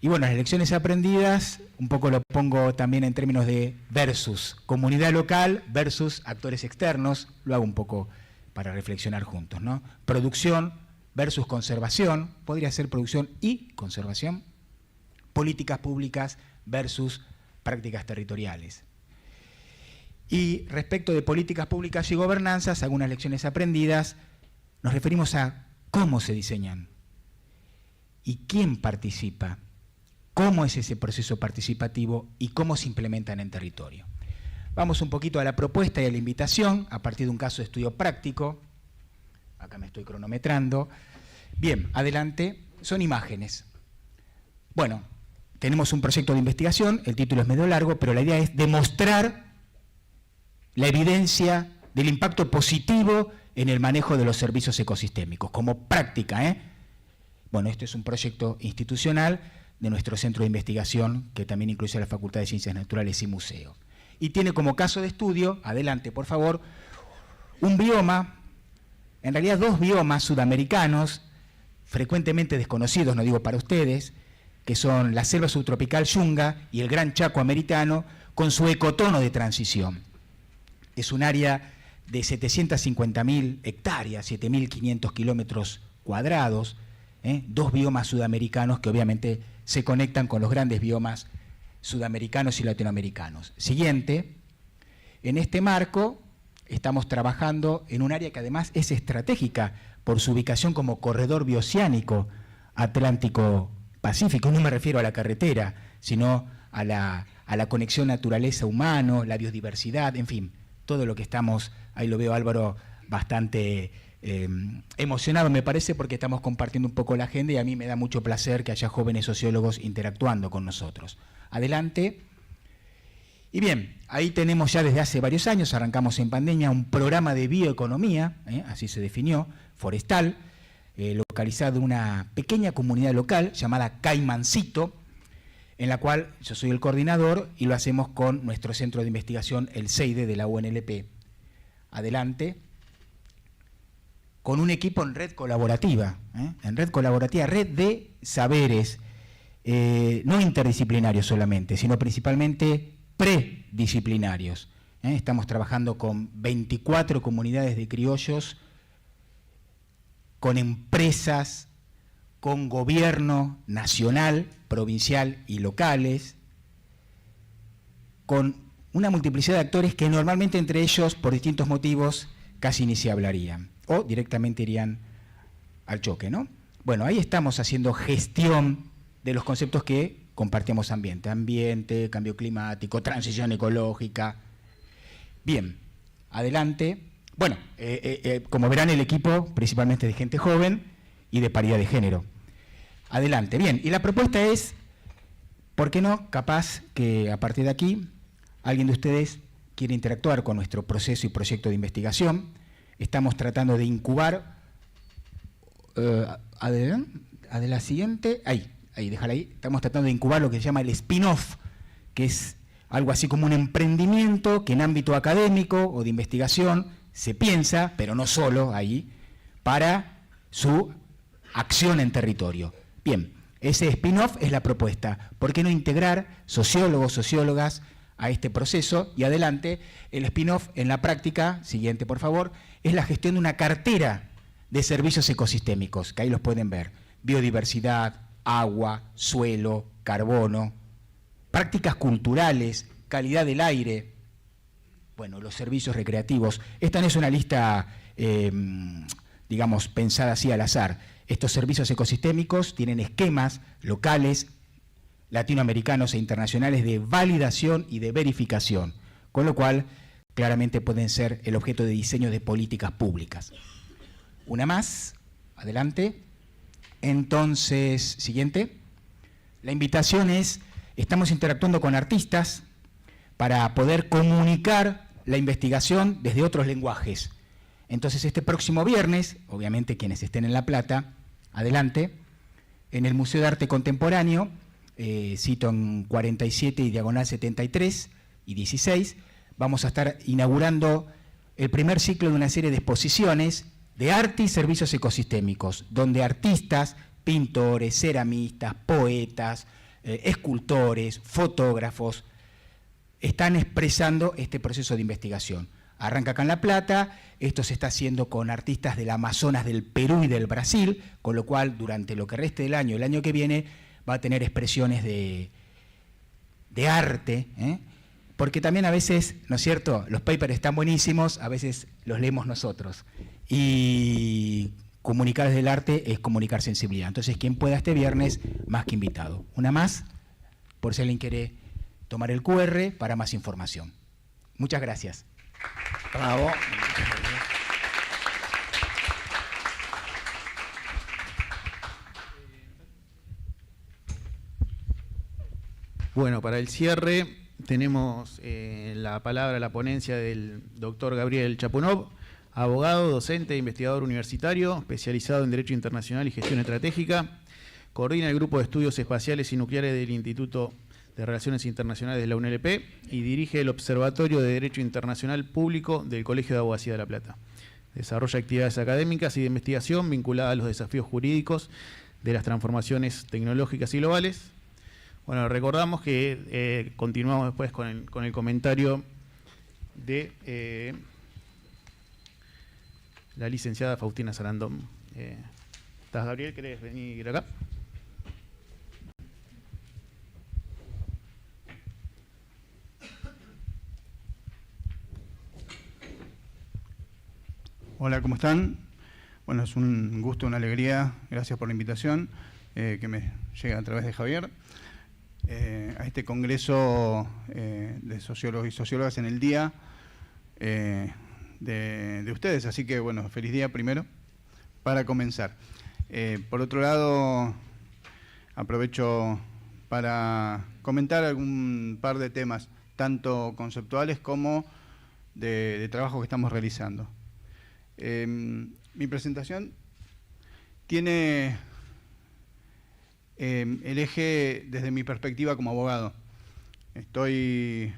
Y bueno, las lecciones aprendidas, un poco lo pongo también en términos de versus, comunidad local versus actores externos, lo hago un poco para reflexionar juntos, ¿no? Producción versus conservación, podría ser producción y conservación, políticas públicas versus prácticas territoriales. Y respecto de políticas públicas y gobernanzas, algunas lecciones aprendidas, nos referimos a cómo se diseñan y quién participa, cómo es ese proceso participativo y cómo se implementan en territorio. Vamos un poquito a la propuesta y a la invitación, a partir de un caso de estudio práctico. Acá me estoy cronometrando. Bien, adelante, son imágenes. Bueno, tenemos un proyecto de investigación, el título es medio largo, pero la idea es demostrar la evidencia del impacto positivo en el manejo de los servicios ecosistémicos, como práctica. Bueno, este es un proyecto institucional de nuestro centro de investigación, que también incluye la Facultad de Ciencias Naturales y Museo. Y tiene como caso de estudio, adelante por favor, un bioma, en realidad 2 biomas sudamericanos, frecuentemente desconocidos, no digo para ustedes, que son la selva subtropical yunga y el Gran Chaco americano, con su ecotono de transición. Es un área de 750.000 hectáreas, 7.500 kilómetros cuadrados, 2 biomas sudamericanos que obviamente se conectan con los grandes biomas sudamericanos y latinoamericanos. Siguiente, en este marco, estamos trabajando en un área que además es estratégica por su ubicación como corredor bioceánico Atlántico-Pacífico. No me refiero a la carretera, sino a la conexión naturaleza-humano, la biodiversidad, en fin, todo lo que estamos, ahí lo veo Álvaro bastante emocionado, me parece, porque estamos compartiendo un poco la agenda y a mí me da mucho placer que haya jóvenes sociólogos interactuando con nosotros. Adelante. Y bien, ahí tenemos ya desde hace varios años, arrancamos en pandemia, un programa de bioeconomía, así se definió, forestal, localizado en una pequeña comunidad local llamada Caimancito, en la cual yo soy el coordinador y lo hacemos con nuestro centro de investigación, el CEIDE de la UNLP. Adelante. Con un equipo en red colaborativa, red de saberes, no interdisciplinarios solamente, sino principalmente predisciplinarios. Estamos trabajando con 24 comunidades de criollos, con empresas, con gobierno nacional, provincial y locales, con una multiplicidad de actores que normalmente entre ellos, por distintos motivos, casi ni se hablarían o directamente irían al choque, ¿no? Bueno, ahí estamos haciendo gestión de los conceptos que compartimos: ambiente, cambio climático, transición ecológica. Bien, adelante. Bueno, como verán, el equipo principalmente de gente joven y de paridad de género. Adelante, bien, y la propuesta es, ¿por qué no? Capaz que a partir de aquí alguien de ustedes quiere interactuar con nuestro proceso y proyecto de investigación. Estamos tratando de incubar, la siguiente, ahí, déjala ahí. Estamos tratando de incubar lo que se llama el spin-off, que es algo así como un emprendimiento que en ámbito académico o de investigación se piensa, pero no solo ahí, para su acción en territorio. Bien, ese spin-off es la propuesta. ¿Por qué no integrar sociólogos, sociólogas a este proceso? Y adelante, el spin-off en la práctica, siguiente por favor, es la gestión de una cartera de servicios ecosistémicos, que ahí los pueden ver: biodiversidad, agua, suelo, carbono, prácticas culturales, calidad del aire, bueno, los servicios recreativos. Esta no es una lista, digamos, pensada así al azar. Estos servicios ecosistémicos tienen esquemas locales, latinoamericanos e internacionales de validación y de verificación, con lo cual claramente pueden ser el objeto de diseño de políticas públicas. Una más, adelante. Entonces, siguiente. La invitación es, estamos interactuando con artistas para poder comunicar la investigación desde otros lenguajes. Entonces, este próximo viernes, obviamente quienes estén en La Plata, adelante, en el Museo de Arte Contemporáneo, cito en 47 y diagonal 73 y 16, vamos a estar inaugurando el primer ciclo de una serie de exposiciones de arte y servicios ecosistémicos, donde artistas, pintores, ceramistas, poetas, escultores, fotógrafos, están expresando este proceso de investigación. Arranca acá en La Plata, esto se está haciendo con artistas del Amazonas, del Perú y del Brasil, con lo cual durante lo que reste del año, el año que viene, va a tener expresiones de arte, porque también a veces, ¿no es cierto?, los papers están buenísimos, a veces los leemos nosotros. Y comunicar desde el arte es comunicar sensibilidad. Entonces, quien pueda este viernes, más que invitado. Una más, por si alguien quiere tomar el QR para más información. Muchas gracias. Bravo. Bueno, para el cierre tenemos la palabra, la ponencia del doctor Gabriel Chapunov, abogado, docente e investigador universitario, especializado en Derecho Internacional y Gestión Estratégica. Coordina el Grupo de Estudios Espaciales y Nucleares del Instituto de Relaciones Internacionales de la UNLP y dirige el Observatorio de Derecho Internacional Público del Colegio de Abogacía de La Plata. Desarrolla actividades académicas y de investigación vinculadas a los desafíos jurídicos de las transformaciones tecnológicas y globales. Bueno, recordamos que continuamos después con el comentario de la licenciada Faustina Sarandón. ¿Estás, Gabriel? ¿Querés venir acá? Hola, ¿cómo están? Bueno, es un gusto, una alegría. Gracias por la invitación que me llega a través de Javier. A este congreso de sociólogos y sociólogas en el día de ustedes. Así que, bueno, feliz día primero para comenzar. Por otro lado, aprovecho para comentar algún par de temas, tanto conceptuales como de trabajo que estamos realizando. Mi presentación tiene el eje desde mi perspectiva como abogado. Estoy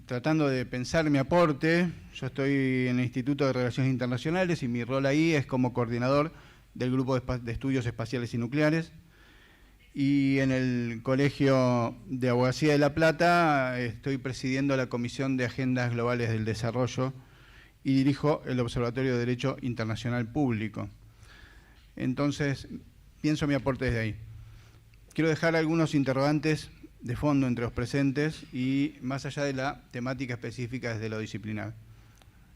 tratando de pensar mi aporte. Yo estoy en el Instituto de Relaciones Internacionales y mi rol ahí es como coordinador del Grupo de Estudios Espaciales y Nucleares. Y en el Colegio de Abogacía de La Plata estoy presidiendo la Comisión de Agendas Globales del Desarrollo y dirijo el Observatorio de Derecho Internacional Público. Entonces, pienso mi aporte desde ahí. Quiero dejar algunos interrogantes de fondo entre los presentes y más allá de la temática específica desde lo disciplinar.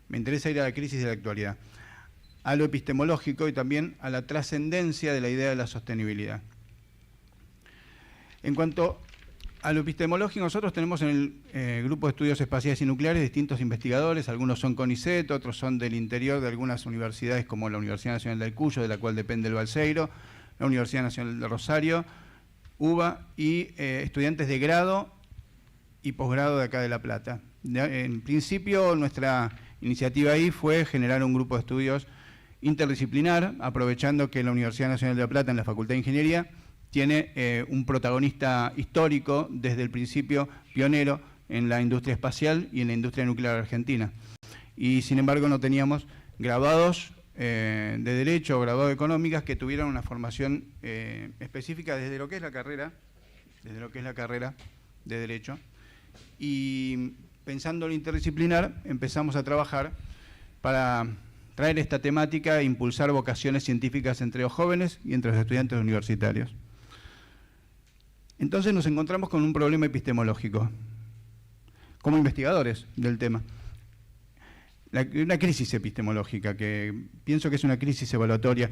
Me interesa ir a la crisis de la actualidad, a lo epistemológico y también a la trascendencia de la idea de la sostenibilidad. En cuanto a lo epistemológico, nosotros tenemos en el Grupo de Estudios Espaciales y Nucleares distintos investigadores, algunos son CONICET, otros son del interior de algunas universidades como la Universidad Nacional del Cuyo, de la cual depende el Balseiro, la Universidad Nacional de Rosario, UBA y estudiantes de grado y posgrado de acá de La Plata. En principio, nuestra iniciativa ahí fue generar un grupo de estudios interdisciplinar, aprovechando que la Universidad Nacional de La Plata, en la Facultad de Ingeniería, tiene un protagonista histórico, desde el principio pionero en la industria espacial y en la industria nuclear argentina. Y sin embargo no teníamos graduados de Derecho o graduados de Económicas que tuvieran una formación específica desde lo que es la carrera, de Derecho. Y pensando en lo interdisciplinar, empezamos a trabajar para traer esta temática e impulsar vocaciones científicas entre los jóvenes y entre los estudiantes universitarios. Entonces nos encontramos con un problema epistemológico, como investigadores del tema. Una crisis epistemológica, que pienso que es una crisis evaluatoria.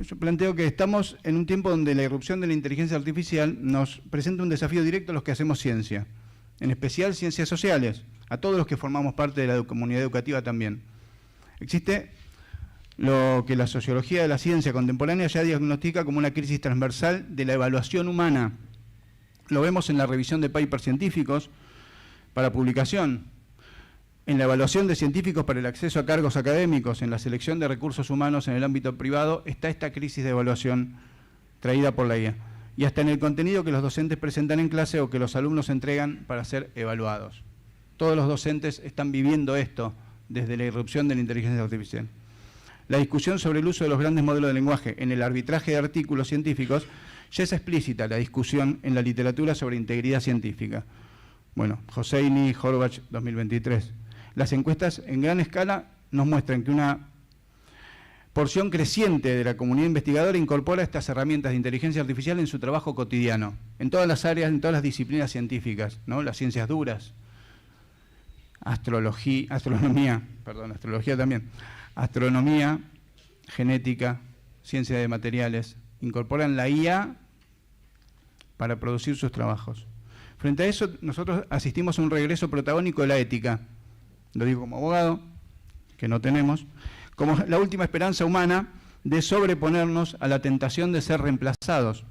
Yo planteo que estamos en un tiempo donde la irrupción de la inteligencia artificial nos presenta un desafío directo a los que hacemos ciencia, en especial ciencias sociales, a todos los que formamos parte de la comunidad educativa también. Existe lo que la sociología de la ciencia contemporánea ya diagnostica como una crisis transversal de la evaluación humana. Lo vemos en la revisión de papers científicos para publicación, en la evaluación de científicos para el acceso a cargos académicos, en la selección de recursos humanos en el ámbito privado, está esta crisis de evaluación traída por la IA. Y hasta en el contenido que los docentes presentan en clase o que los alumnos entregan para ser evaluados. Todos los docentes están viviendo esto desde la irrupción de la inteligencia artificial. La discusión sobre el uso de los grandes modelos de lenguaje en el arbitraje de artículos científicos ya es explícita la discusión en la literatura sobre integridad científica. Bueno, Hosseini, Horvath, 2023. Las encuestas en gran escala nos muestran que una porción creciente de la comunidad investigadora incorpora estas herramientas de inteligencia artificial en su trabajo cotidiano, en todas las áreas, en todas las disciplinas científicas, ¿no? Las ciencias duras, astrología también, astronomía, genética, ciencia de materiales, incorporan la IA para producir sus trabajos. Frente a eso, nosotros asistimos a un regreso protagónico de la ética, lo digo como abogado, que no tenemos, como la última esperanza humana de sobreponernos a la tentación de ser reemplazados.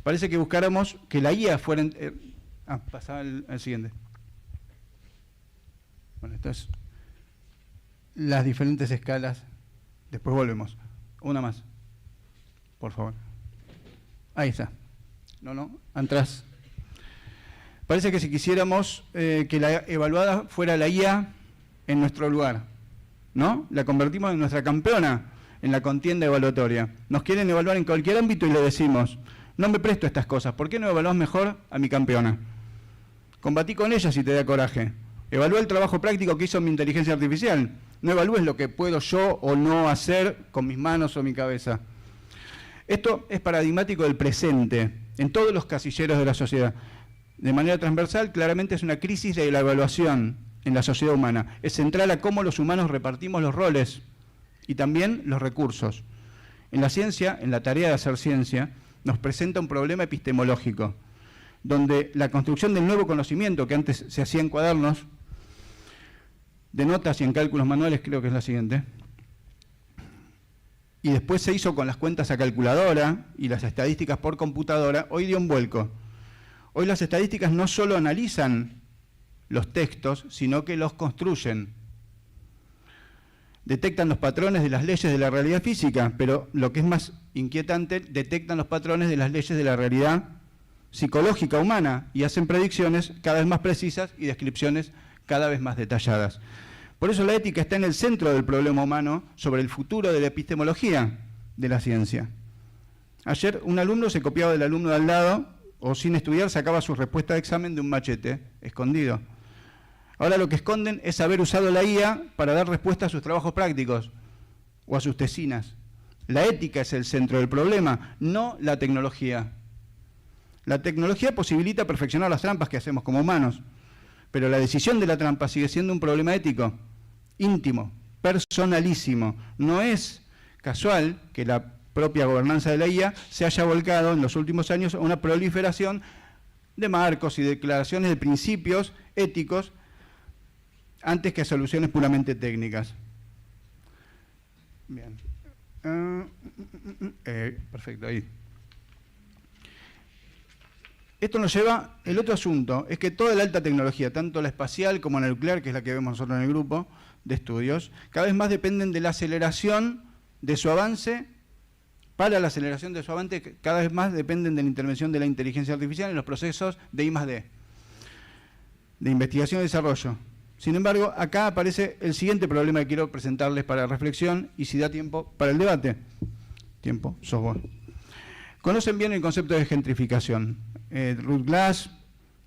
Parece que buscáramos que la IA fuera... pasaba el siguiente. Bueno, estas las diferentes escalas. Después volvemos. Una más, por favor. Ahí está. No, atrás. Parece que si quisiéramos que la evaluada fuera la IA en nuestro lugar, ¿no? La convertimos en nuestra campeona en la contienda evaluatoria. Nos quieren evaluar en cualquier ámbito y le decimos, no me presto a estas cosas, ¿por qué no evaluás mejor a mi campeona? Combatí con ella si te da coraje. Evalúa el trabajo práctico que hizo mi inteligencia artificial. No evalúes lo que puedo yo o no hacer con mis manos o mi cabeza. Esto es paradigmático del presente, en todos los casilleros de la sociedad. De manera transversal, claramente es una crisis de la evaluación en la sociedad humana. Es central a cómo los humanos repartimos los roles y también los recursos. En la ciencia, en la tarea de hacer ciencia, nos presenta un problema epistemológico, donde la construcción del nuevo conocimiento que antes se hacía en cuadernos, de notas y en cálculos manuales, creo que es la siguiente, y después se hizo con las cuentas a calculadora y las estadísticas por computadora, hoy dio un vuelco. Hoy las estadísticas no solo analizan los textos, sino que los construyen. Detectan los patrones de las leyes de la realidad física, pero lo que es más inquietante, detectan los patrones de las leyes de la realidad psicológica humana y hacen predicciones cada vez más precisas y descripciones cada vez más detalladas. Por eso la ética está en el centro del problema humano sobre el futuro de la epistemología de la ciencia. Ayer un alumno se copiaba del alumno de al lado o sin estudiar sacaba su respuesta de examen de un machete escondido. Ahora lo que esconden es haber usado la IA para dar respuesta a sus trabajos prácticos o a sus tesinas. La ética es el centro del problema, no la tecnología. La tecnología posibilita perfeccionar las trampas que hacemos como humanos, pero la decisión de la trampa sigue siendo un problema ético, íntimo, personalísimo. No es casual que la propia gobernanza de la IA se haya volcado en los últimos años a una proliferación de marcos y declaraciones de principios éticos antes que a soluciones puramente técnicas. Bien. Perfecto, ahí. Esto nos lleva, el otro asunto, es que toda la alta tecnología, tanto la espacial como la nuclear, que es la que vemos nosotros en el grupo de estudios, cada vez más dependen de la aceleración de su avance. Para la aceleración de su avance, cada vez más dependen de la intervención de la inteligencia artificial en los procesos de I+D, de investigación y desarrollo. Sin embargo, acá aparece el siguiente problema que quiero presentarles para reflexión y si da tiempo para el debate. Tiempo, sos vos. Conocen bien el concepto de gentrificación. Ruth Glass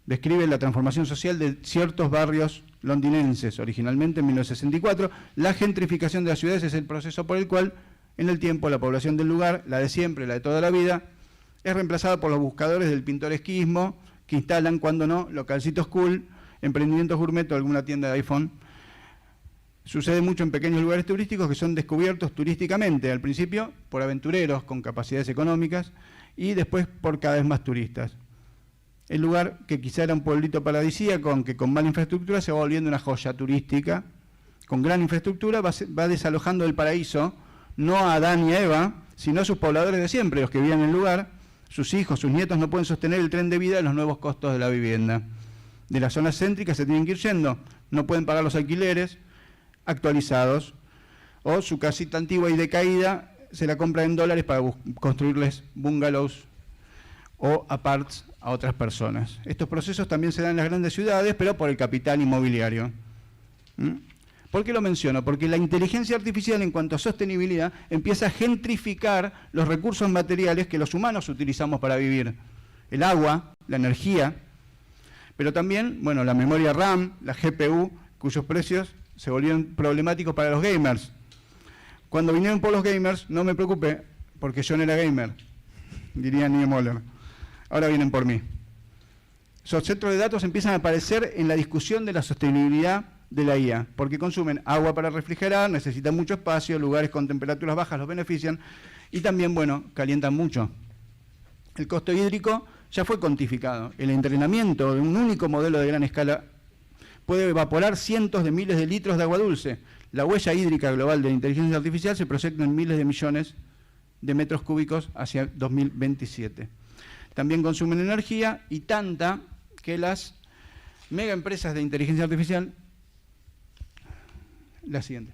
describe la transformación social de ciertos barrios londinenses. Originalmente, en 1964, la gentrificación de las ciudades es el proceso por el cual, en el tiempo, la población del lugar, la de siempre, la de toda la vida, es reemplazada por los buscadores del pintoresquismo que instalan, cuando no, localcitos cool, emprendimientos gourmet o alguna tienda de iPhone. Sucede mucho en pequeños lugares turísticos que son descubiertos turísticamente, al principio por aventureros con capacidades económicas y después por cada vez más turistas. El lugar que quizá era un pueblito paradisíaco, aunque con mala infraestructura, se va volviendo una joya turística. Con gran infraestructura va desalojando el paraíso, no a Adán y a Eva, sino a sus pobladores de siempre, los que vivían en el lugar. Sus hijos, sus nietos no pueden sostener el tren de vida de los nuevos costos de la vivienda. De las zonas céntricas se tienen que ir yendo, no pueden pagar los alquileres actualizados, o su casita antigua y decaída se la compran en dólares para construirles bungalows o aparts a otras personas. Estos procesos también se dan en las grandes ciudades, pero por el capital inmobiliario. ¿Por qué lo menciono? Porque la inteligencia artificial en cuanto a sostenibilidad empieza a gentrificar los recursos materiales que los humanos utilizamos para vivir. El agua, la energía, pero también, bueno, la memoria RAM, la GPU, cuyos precios se volvieron problemáticos para los gamers. Cuando vinieron por los gamers, no me preocupé, porque yo no era gamer, diría Niemöller. Ahora vienen por mí. Esos centros de datos empiezan a aparecer en la discusión de la sostenibilidad de la IA, porque consumen agua para refrigerar, necesitan mucho espacio, lugares con temperaturas bajas los benefician y también, bueno, calientan mucho. El costo hídrico ya fue cuantificado. El entrenamiento de un único modelo de gran escala puede evaporar cientos de miles de litros de agua dulce. La huella hídrica global de la inteligencia artificial se proyecta en miles de millones de metros cúbicos hacia 2027. También consumen energía y tanta que las mega empresas de inteligencia artificial, la siguiente,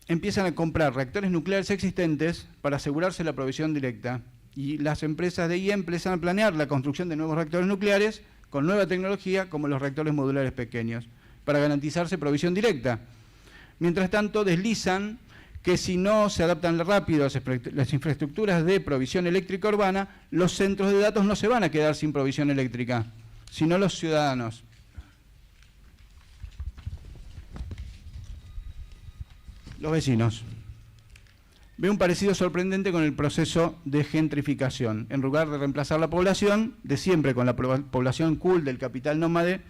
empiezan a comprar reactores nucleares existentes para asegurarse la provisión directa. Y las empresas de IA empiezan a planear la construcción de nuevos reactores nucleares con nueva tecnología, como los reactores modulares pequeños, para garantizarse provisión directa. Mientras tanto, deslizan que si no se adaptan rápido las infraestructuras de provisión eléctrica urbana, los centros de datos no se van a quedar sin provisión eléctrica, sino los ciudadanos. Los vecinos. ve un parecido sorprendente con el proceso de gentrificación. En lugar de reemplazar la población, de siempre con la población cool del capital nómade,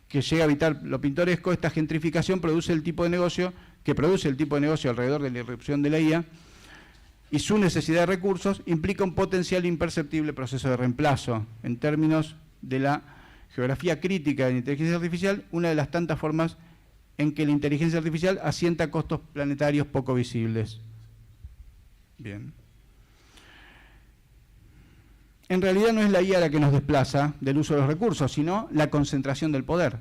que llega a habitar lo pintoresco, esta gentrificación produce el tipo de negocio alrededor de la irrupción de la IA, y su necesidad de recursos implica un potencial imperceptible proceso de reemplazo. En términos de la geografía crítica de la inteligencia artificial, una de las tantas formas en que la inteligencia artificial asienta costos planetarios poco visibles. Bien. En realidad no es la IA la que nos desplaza del uso de los recursos, sino la concentración del poder.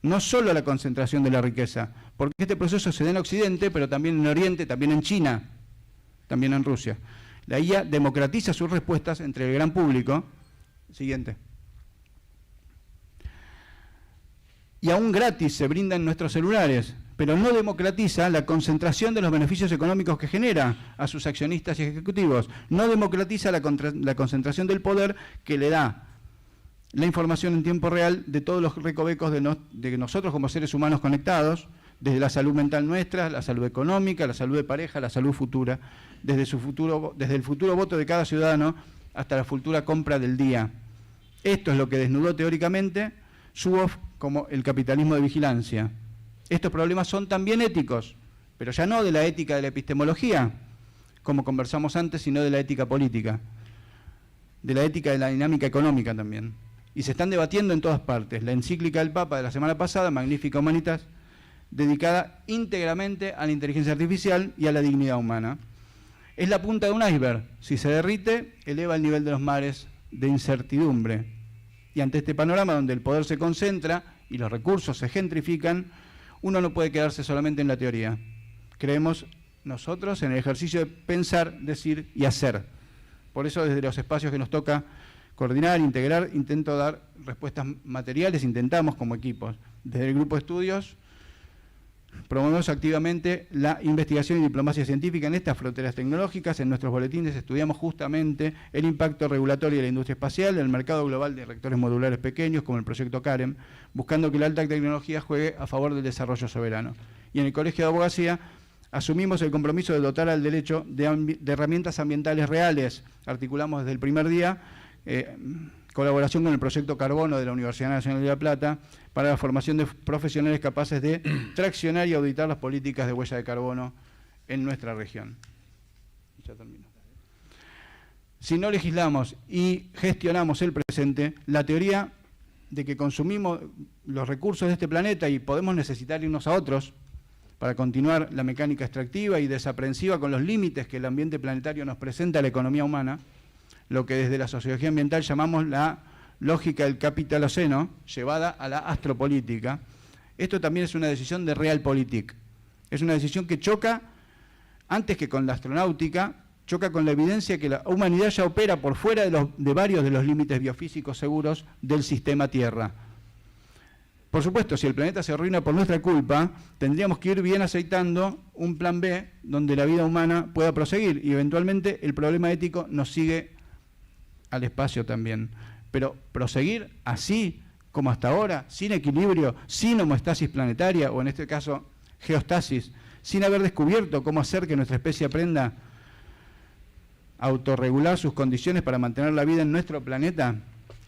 No solo la concentración de la riqueza, porque este proceso se da en Occidente, pero también en Oriente, también en China, también en Rusia. La IA democratiza sus respuestas entre el gran público. Siguiente. Y aún gratis se brindan nuestros celulares, pero no democratiza la concentración de los beneficios económicos que genera a sus accionistas y ejecutivos. No democratiza la concentración del poder que le da la información en tiempo real de todos los recovecos de nosotros como seres humanos conectados, desde la salud mental nuestra, la salud económica, la salud de pareja, la salud futura, desde el futuro voto de cada ciudadano hasta la futura compra del día. Esto es lo que desnudó teóricamente Zuboff como el capitalismo de vigilancia. Estos problemas son también éticos, pero ya no de la ética de la epistemología, como conversamos antes, sino de la ética política, de la ética de la dinámica económica también. Y se están debatiendo en todas partes. La encíclica del Papa de la semana pasada, Magnifica Humanitas, dedicada íntegramente a la inteligencia artificial y a la dignidad humana. Es la punta de un iceberg. Si se derrite, eleva el nivel de los mares de incertidumbre. Y ante este panorama donde el poder se concentra y los recursos se gentrifican, uno no puede quedarse solamente en la teoría. Creemos nosotros en el ejercicio de pensar, decir y hacer. Por eso desde los espacios que nos toca coordinar, integrar, intento dar respuestas materiales, intentamos como equipos. Desde el grupo de estudios promovemos activamente la investigación y diplomacia científica en estas fronteras tecnológicas. En nuestros boletines estudiamos justamente el impacto regulatorio de la industria espacial, el mercado global de reactores modulares pequeños, como el proyecto CAREM, buscando que la alta tecnología juegue a favor del desarrollo soberano. Y en el Colegio de Abogacía asumimos el compromiso de dotar al derecho de herramientas ambientales reales. Articulamos desde el primer día colaboración con el proyecto Carbono de la Universidad Nacional de La Plata para la formación de profesionales capaces de traccionar y auditar las políticas de huella de carbono en nuestra región. Ya termino. Si no legislamos y gestionamos el presente, la teoría de que consumimos los recursos de este planeta y podemos necesitar irnos a otros para continuar la mecánica extractiva y desaprensiva con los límites que el ambiente planetario nos presenta a la economía humana, lo que desde la sociología ambiental llamamos la lógica del capitaloceno, llevada a la astropolítica. Esto también es una decisión de realpolitik. Es una decisión que choca, antes que con la astronáutica, choca con la evidencia que la humanidad ya opera por fuera de varios de los límites biofísicos seguros del sistema Tierra. Por supuesto, si el planeta se arruina por nuestra culpa, tendríamos que ir bien aceitando un plan B donde la vida humana pueda proseguir y eventualmente el problema ético nos sigue al espacio también. Pero proseguir así como hasta ahora, sin equilibrio, sin homeostasis planetaria, o en este caso geostasis, sin haber descubierto cómo hacer que nuestra especie aprenda a autorregular sus condiciones para mantener la vida en nuestro planeta,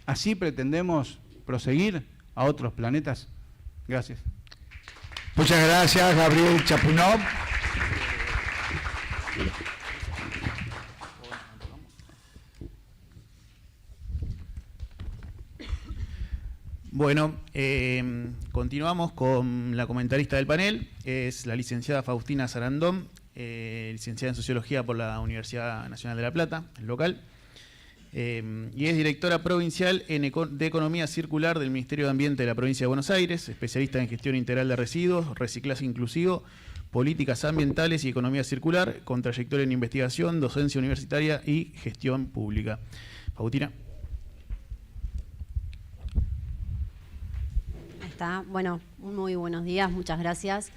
¿así pretendemos proseguir a otros planetas? Gracias. Muchas gracias, Gabriel Chapunov. Bueno, continuamos con la comentarista del panel, es la licenciada Faustina Sarandón, licenciada en Sociología por la Universidad Nacional de La Plata, el local, y es directora provincial de Economía Circular del Ministerio de Ambiente de la Provincia de Buenos Aires, especialista en gestión integral de residuos, reciclaje inclusivo, políticas ambientales y economía circular, con trayectoria en investigación, docencia universitaria y gestión pública. Faustina. Bueno, muy buenos días, muchas gracias.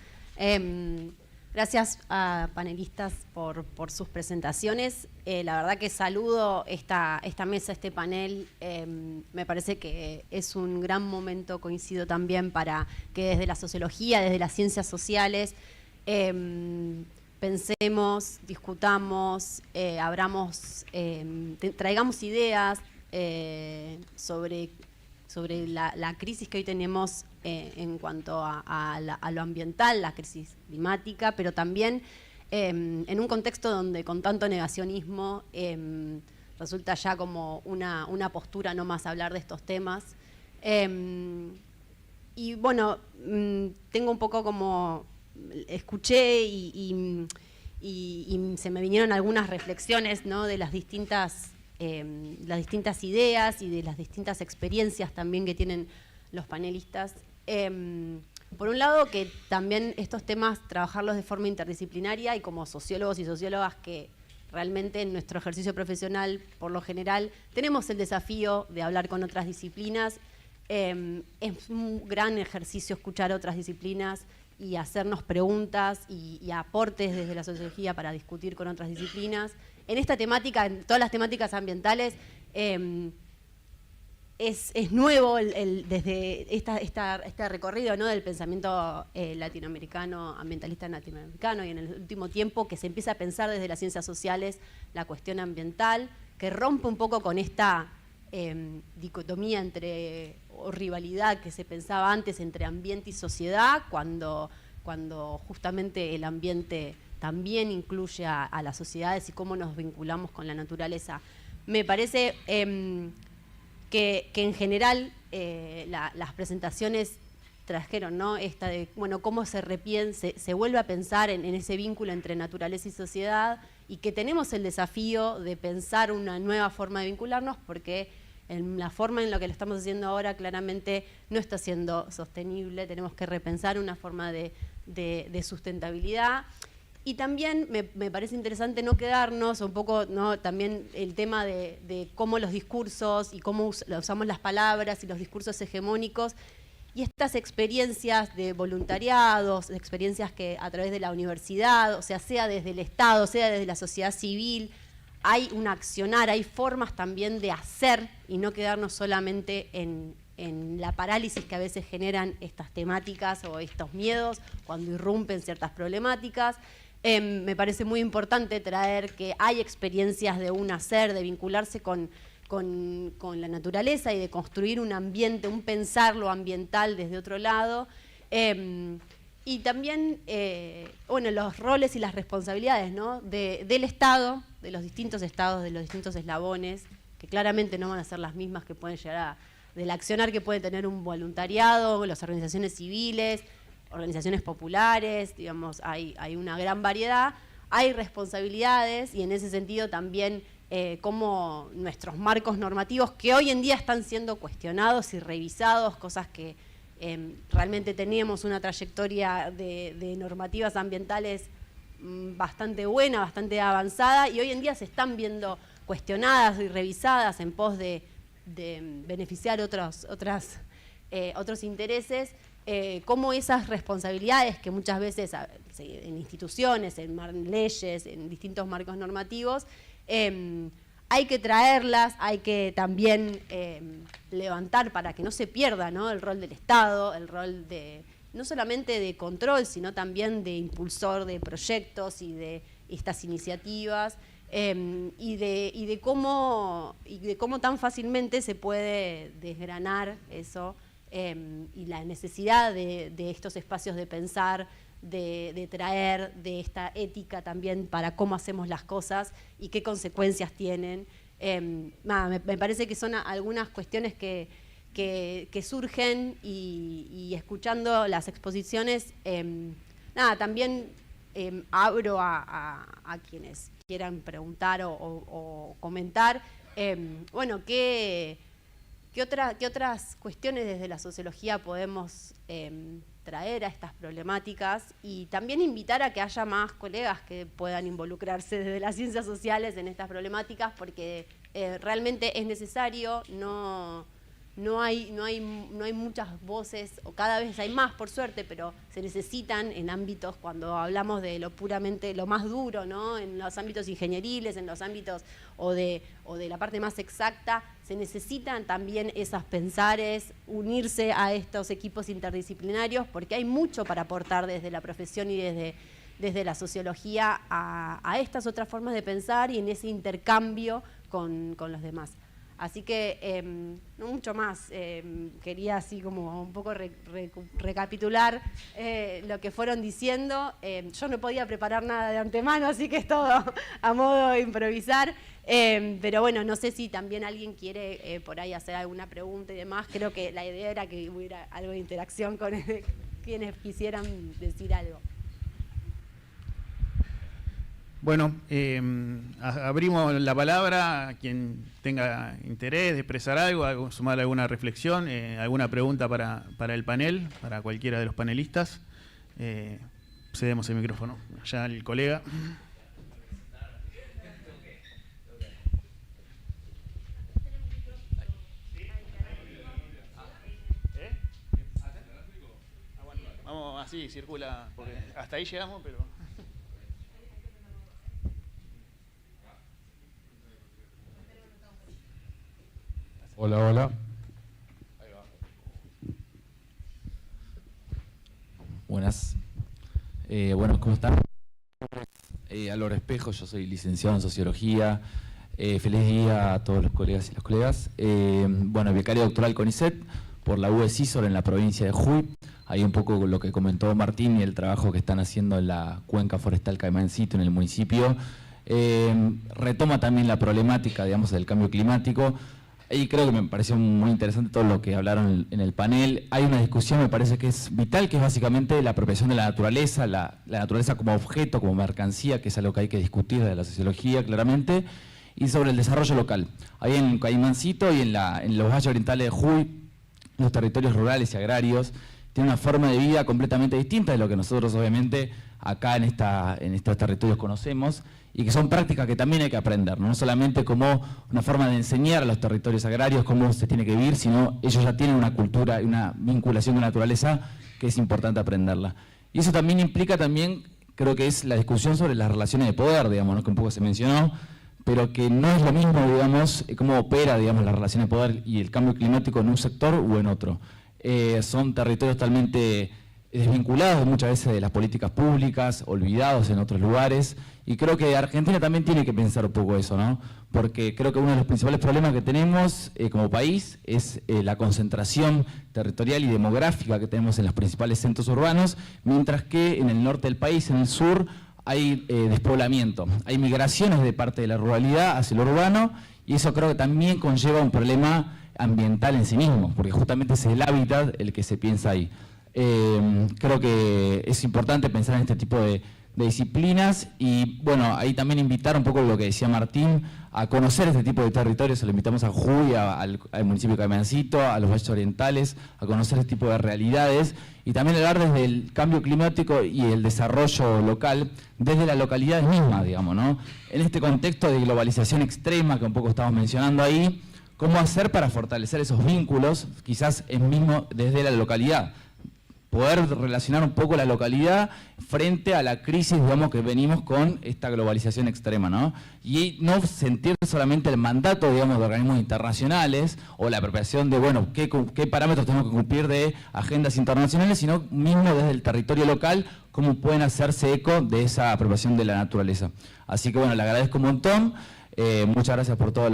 Gracias a panelistas por sus presentaciones. La verdad que saludo esta mesa, este panel. Me parece que es un gran momento, coincido también, para que desde la sociología, desde las ciencias sociales, pensemos, discutamos, traigamos ideas sobre la crisis que hoy tenemos en cuanto a lo ambiental, la crisis climática, pero también en un contexto donde con tanto negacionismo resulta ya como una postura no más hablar de estos temas. Y bueno, tengo un poco como, escuché y se me vinieron algunas reflexiones, ¿no?, de las distintas ideas y de las distintas experiencias también que tienen los panelistas. Por un lado, que también estos temas trabajarlos de forma interdisciplinaria, y como sociólogos y sociólogas que realmente en nuestro ejercicio profesional, por lo general, tenemos el desafío de hablar con otras disciplinas. Es un gran ejercicio escuchar otras disciplinas y hacernos preguntas y aportes desde la sociología para discutir con otras disciplinas. En esta temática, en todas las temáticas ambientales, es nuevo desde este recorrido, ¿no?, del pensamiento latinoamericano, ambientalista latinoamericano, y en el último tiempo que se empieza a pensar desde las ciencias sociales la cuestión ambiental, que rompe un poco con esta dicotomía o rivalidad que se pensaba antes entre ambiente y sociedad, cuando justamente el ambiente también incluye a las sociedades y cómo nos vinculamos con la naturaleza. Me parece que en general las presentaciones trajeron, ¿no?, esta de, bueno, cómo se vuelve a pensar en ese vínculo entre naturaleza y sociedad, y que tenemos el desafío de pensar una nueva forma de vincularnos, porque la forma en la que lo estamos haciendo ahora claramente no está siendo sostenible. Tenemos que repensar una forma de sustentabilidad. Y también me parece interesante no quedarnos un poco, ¿no?, también el tema de cómo los discursos y cómo usamos las palabras y los discursos hegemónicos, y estas experiencias de voluntariados, experiencias que a través de la universidad, o sea desde el Estado, sea desde la sociedad civil, hay un accionar, hay formas también de hacer y no quedarnos solamente en la parálisis que a veces generan estas temáticas o estos miedos cuando irrumpen ciertas problemáticas. Me parece muy importante traer que hay experiencias de un hacer, de vincularse con la naturaleza y de construir un ambiente, un pensar lo ambiental desde otro lado. Y también, bueno, los roles y las responsabilidades, ¿no?, del Estado, de los distintos estados, de los distintos eslabones, que claramente no van a ser las mismas que pueden llegar del accionar que puede tener un voluntariado, las organizaciones civiles, organizaciones populares, digamos, hay una gran variedad, hay responsabilidades, y en ese sentido también como nuestros marcos normativos, que hoy en día están siendo cuestionados y revisados, cosas que realmente teníamos una trayectoria de normativas ambientras bastante buena, bastante avanzada, y hoy en día se están viendo cuestionadas y revisadas en pos de beneficiar otros intereses, como esas responsabilidades que muchas veces en instituciones, en leyes, en distintos marcos normativos, hay que traerlas, hay que también levantar para que no se pierda, ¿no?, el rol del Estado, el rol no solamente de control, sino también de impulsor de proyectos y de estas iniciativas, y de cómo tan fácilmente se puede desgranar eso, y la necesidad de estos espacios de pensar, de traer, de esta ética también para cómo hacemos las cosas y qué consecuencias tienen. Me parece que son algunas cuestiones que surgen, y escuchando las exposiciones, también abro a quienes quieran preguntar o comentar, bueno, ¿qué otras cuestiones desde la sociología podemos traer a estas problemáticas? Y también invitar a que haya más colegas que puedan involucrarse desde las ciencias sociales en estas problemáticas, porque realmente es necesario, no hay muchas voces, o cada vez hay más, por suerte, pero se necesitan en ámbitos, cuando hablamos de lo más duro, ¿no?, en los ámbitos ingenieriles, en los ámbitos o de la parte más exacta, se necesitan también esos pensares, unirse a estos equipos interdisciplinarios, porque hay mucho para aportar desde la profesión y desde la sociología a estas otras formas de pensar y en ese intercambio con los demás. Así que no mucho más, quería así como un poco recapitular lo que fueron diciendo. Yo no podía preparar nada de antemano, así que es todo a modo de improvisar. Pero bueno, no sé si también alguien quiere por ahí hacer alguna pregunta y demás. Creo que la idea era que hubiera algo de interacción con quienes quisieran decir algo. Bueno, abrimos la palabra a quien tenga interés de expresar algo, sumar alguna reflexión, alguna pregunta para el panel, para cualquiera de los panelistas. Cedemos el micrófono. Allá el colega. Vamos, así circula, porque hasta ahí llegamos, pero... Hola, hola. Buenas. Bueno, ¿cómo están? Álvaro Espejo, yo soy licenciado en Sociología. Feliz día a todos los colegas y las colegas. Bueno, becario doctoral CONICET por la UE CISOR en la provincia de Jujuy. Ahí un poco lo que comentó Martín y el trabajo que están haciendo en la cuenca forestal Caimancito, en el municipio. Retoma también la problemática, digamos, del cambio climático. Y creo que me pareció muy interesante todo lo que hablaron en el panel. Hay una discusión, me parece que es vital, que es básicamente la apropiación de la naturaleza, la naturaleza como objeto, como mercancía, que es algo que hay que discutir desde la sociología, claramente, y sobre el desarrollo local. Ahí en Caimancito y en los valles orientales de Jujuy, los territorios rurales y agrarios, tienen una forma de vida completamente distinta de lo que nosotros, obviamente, acá en estos territorios conocemos, y que son prácticas que también hay que aprender, no solamente como una forma de enseñar a los territorios agrarios cómo se tiene que vivir, sino ellos ya tienen una cultura y una vinculación con la naturaleza que es importante aprenderla. Y eso también implica creo que es la discusión sobre las relaciones de poder, digamos, ¿no? Que un poco se mencionó, pero que no es lo mismo, digamos, cómo opera, digamos, la relación de poder y el cambio climático en un sector o en otro. Son territorios totalmente desvinculados muchas veces de las políticas públicas, olvidados en otros lugares, y creo que Argentina también tiene que pensar un poco eso, ¿no? Porque creo que uno de los principales problemas que tenemos como país es la concentración territorial y demográfica que tenemos en los principales centros urbanos, mientras que en el norte del país, en el sur, hay despoblamiento, hay migraciones de parte de la ruralidad hacia lo urbano, y eso creo que también conlleva un problema ambiental en sí mismo, porque justamente es el hábitat el que se piensa ahí. Creo que es importante pensar en este tipo de disciplinas y, bueno, ahí también invitar un poco lo que decía Martín, a conocer este tipo de territorios. Lo invitamos a Jujuy, al municipio de Caimancito, a los valles orientales, a conocer este tipo de realidades y también hablar desde el cambio climático y el desarrollo local, desde la localidad misma, digamos, ¿no? En este contexto de globalización extrema que un poco estamos mencionando ahí, ¿cómo hacer para fortalecer esos vínculos, quizás mismo desde la localidad? Poder relacionar un poco la localidad frente a la crisis, digamos, que venimos con esta globalización extrema, ¿no? Y no sentir solamente el mandato, digamos, de organismos internacionales o la apropiación de, bueno, qué parámetros tenemos que cumplir de agendas internacionales, sino mismo desde el territorio local, cómo pueden hacerse eco de esa apropiación de la naturaleza. Así que, bueno, le agradezco un montón. Muchas gracias por todos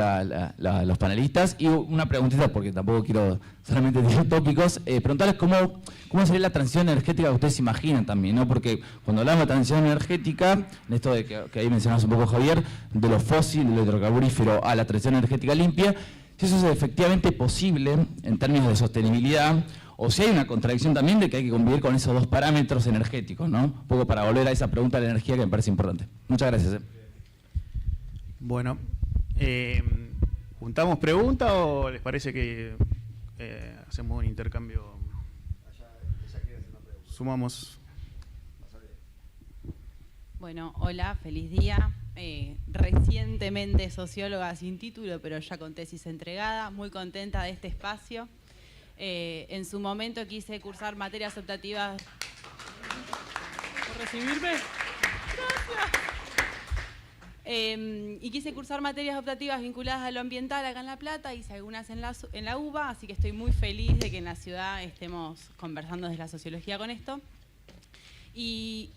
los panelistas. Y una preguntita, porque tampoco quiero solamente decir tópicos, preguntarles cómo sería la transición energética que ustedes imaginan también, ¿no? Porque cuando hablamos de transición energética, en esto de que ahí mencionamos un poco, Javier, de lo fósil, de lo hidrocarburífero a la transición energética limpia, si eso es efectivamente posible en términos de sostenibilidad, o si hay una contradicción también de que hay que convivir con esos dos parámetros energéticos, ¿no? Un poco para volver a esa pregunta de la energía que me parece importante. Muchas gracias. Bueno, ¿juntamos preguntas o les parece que hacemos un intercambio? Sumamos. Bueno, hola, feliz día. Recientemente socióloga sin título, pero ya con tesis entregada, muy contenta de este espacio. En su momento quise cursar materias optativas. ¿Por recibirme? Gracias. Y quise cursar materias optativas vinculadas a lo ambiental acá en La Plata, hice algunas en la UBA, así que estoy muy feliz de que en la ciudad estemos conversando desde la sociología con esto. Y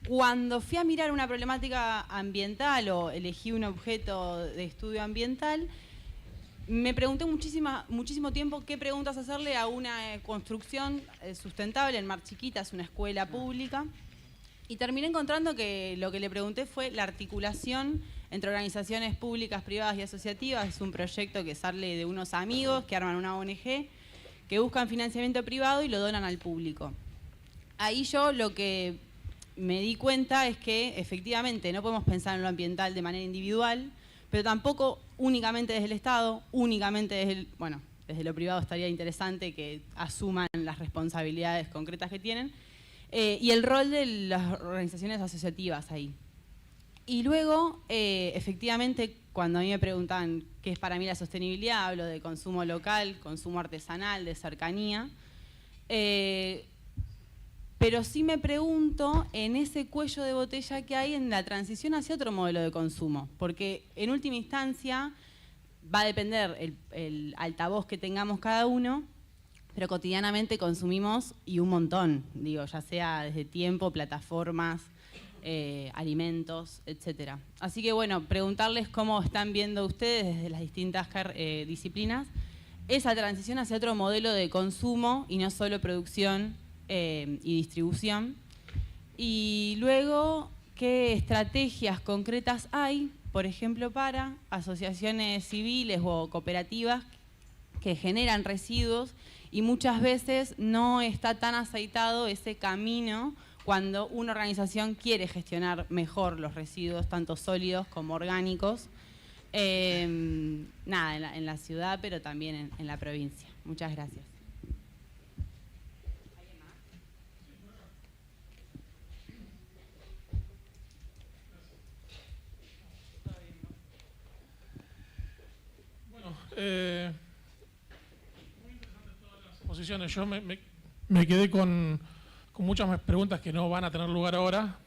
Cuando fui a mirar una problemática ambiental o elegí un objeto de estudio ambiental, me pregunté muchísimo tiempo qué preguntas hacerle a una construcción sustentable en Mar Chiquita, es una escuela pública, y terminé encontrando que lo que le pregunté fue la articulación entre organizaciones públicas, privadas y asociativas. Es un proyecto que sale de unos amigos que arman una ONG, que buscan financiamiento privado y lo donan al público. Ahí yo lo que me di cuenta es que efectivamente no podemos pensar en lo ambiental de manera individual, pero tampoco únicamente desde el Estado, únicamente desde lo privado estaría interesante que asuman las responsabilidades concretas que tienen, y el rol de las organizaciones asociativas ahí. Y luego, efectivamente, cuando a mí me preguntan qué es para mí la sostenibilidad, hablo de consumo local, consumo artesanal, de cercanía, pero sí me pregunto en ese cuello de botella que hay en la transición hacia otro modelo de consumo, porque en última instancia va a depender el altavoz que tengamos cada uno, pero cotidianamente consumimos y un montón, digo, ya sea desde tiempo, plataformas, alimentos, etcétera. Así que bueno, preguntarles cómo están viendo ustedes desde las distintas disciplinas esa transición hacia otro modelo de consumo y no solo producción y distribución. Y luego, ¿qué estrategias concretas hay, por ejemplo, para asociaciones civiles o cooperativas que generan residuos y muchas veces no está tan aceitado ese camino cuando una organización quiere gestionar mejor los residuos, tanto sólidos como orgánicos, en la ciudad, pero también en la provincia? Muchas gracias. Muy interesantes todas las exposiciones. Yo me quedé con muchas preguntas que no van a tener lugar ahora,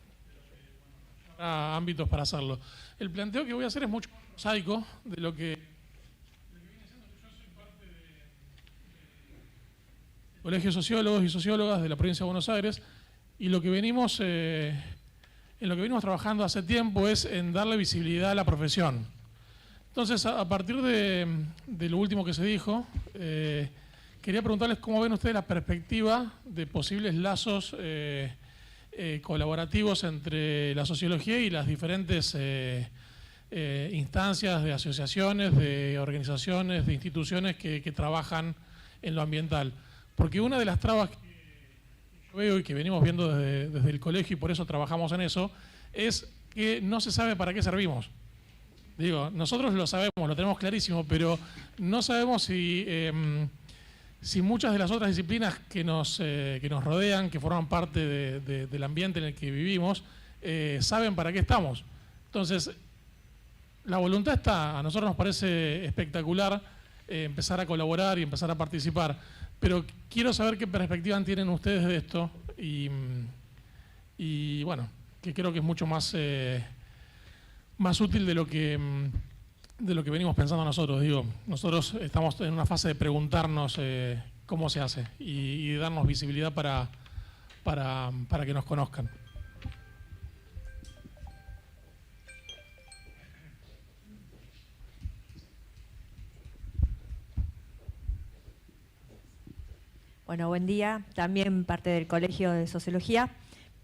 habrá ámbitos para hacerlo. El planteo que voy a hacer es mucho más prosaico de lo que viene haciendo. Yo soy parte del Colegio de Sociólogos y Sociólogas de la provincia de Buenos Aires, y lo que venimos trabajando hace tiempo es en darle visibilidad a la profesión. Entonces, a partir de lo último que se dijo, quería preguntarles cómo ven ustedes la perspectiva de posibles lazos colaborativos entre la sociología y las diferentes instancias de asociaciones, de organizaciones, de instituciones que trabajan en lo ambiental. Porque una de las trabas que yo veo y que venimos viendo desde el colegio, y por eso trabajamos en eso, es que no se sabe para qué servimos. Digo, nosotros lo sabemos, lo tenemos clarísimo, pero no sabemos si muchas de las otras disciplinas que nos rodean, que forman parte del ambiente en el que vivimos, saben para qué estamos. Entonces, la voluntad está, a nosotros nos parece espectacular empezar a colaborar y empezar a participar, pero quiero saber qué perspectiva tienen ustedes de esto y bueno, que creo que es mucho más útil de lo que venimos pensando nosotros. Digo, nosotros estamos en una fase de preguntarnos cómo se hace y de darnos visibilidad para que nos conozcan. Bueno, buen día. También parte del Colegio de Sociología.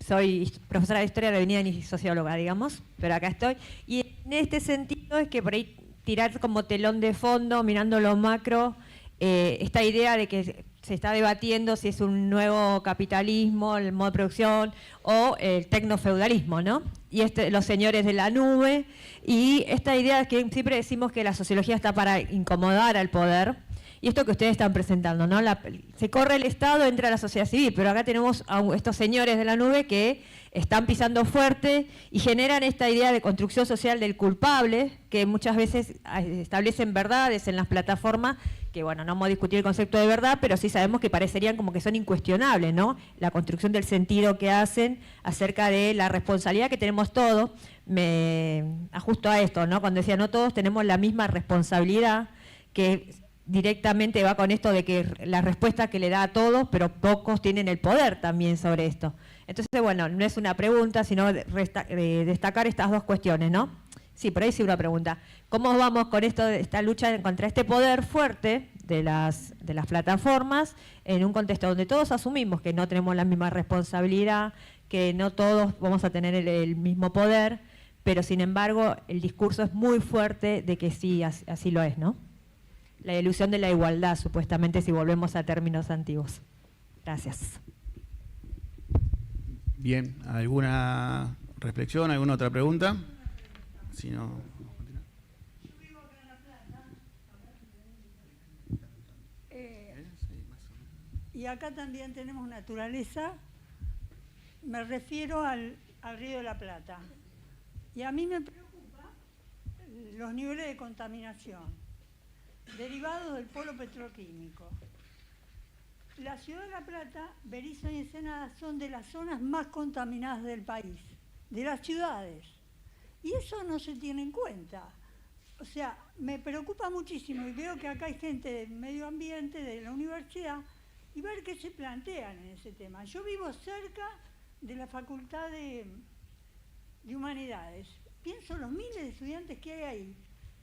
Soy profesora de Historia de la Avenida y socióloga, digamos, pero acá estoy. Y en este sentido es que por ahí tirar como telón de fondo, mirando lo macro, esta idea de que se está debatiendo si es un nuevo capitalismo, el modo de producción, o el tecnofeudalismo, ¿no? Y los señores de la nube, y esta idea que siempre decimos que la sociología está para incomodar al poder. Y esto que ustedes están presentando, ¿no? Se corre el Estado, entra la sociedad civil, pero acá tenemos a estos señores de la nube que están pisando fuerte y generan esta idea de construcción social del culpable, que muchas veces establecen verdades en las plataformas, que bueno, no vamos a discutir el concepto de verdad, pero sí sabemos que parecerían como que son incuestionables, ¿no? La construcción del sentido que hacen acerca de la responsabilidad que tenemos todos. Me ajusto a esto, ¿no? Cuando decía no todos tenemos la misma responsabilidad, que directamente va con esto de que la respuesta que le da a todos, pero pocos tienen el poder también sobre esto. Entonces, bueno, no es una pregunta, sino destacar estas dos cuestiones, ¿no? Sí, por ahí sí una pregunta. ¿Cómo vamos con esta lucha contra este poder fuerte de las plataformas en un contexto donde todos asumimos que no tenemos la misma responsabilidad, que no todos vamos a tener el mismo poder, pero sin embargo el discurso es muy fuerte de que sí, así lo es, ¿no? La ilusión de la igualdad, supuestamente, si volvemos a términos antiguos. Gracias. Bien, ¿alguna reflexión, alguna otra pregunta? Si no... Y acá también tenemos naturaleza, me refiero al Río de la Plata. Y a mí me preocupa los niveles de contaminación derivados del polo petroquímico. La ciudad de La Plata, Berizo y Ensenada son de las zonas más contaminadas del país, de las ciudades. Y eso no se tiene en cuenta. O sea, me preocupa muchísimo y veo que acá hay gente del medio ambiente, de la universidad, y ver qué se plantean en ese tema. Yo vivo cerca de la Facultad de Humanidades. Pienso en los miles de estudiantes que hay ahí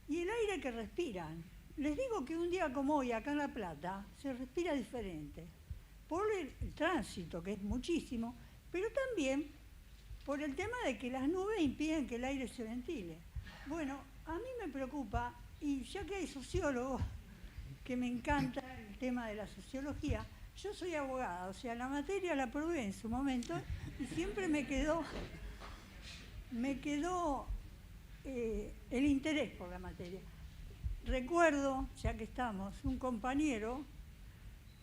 y el aire que respiran. Les digo que un día como hoy, acá en La Plata, se respira diferente. Por el tránsito, que es muchísimo, pero también por el tema de que las nubes impiden que el aire se ventile. Bueno, a mí me preocupa, y ya que hay sociólogos, que me encanta el tema de la sociología, yo soy abogada, o sea, la materia la probé en su momento y siempre me quedó el interés por la materia. Recuerdo, ya que estamos, un compañero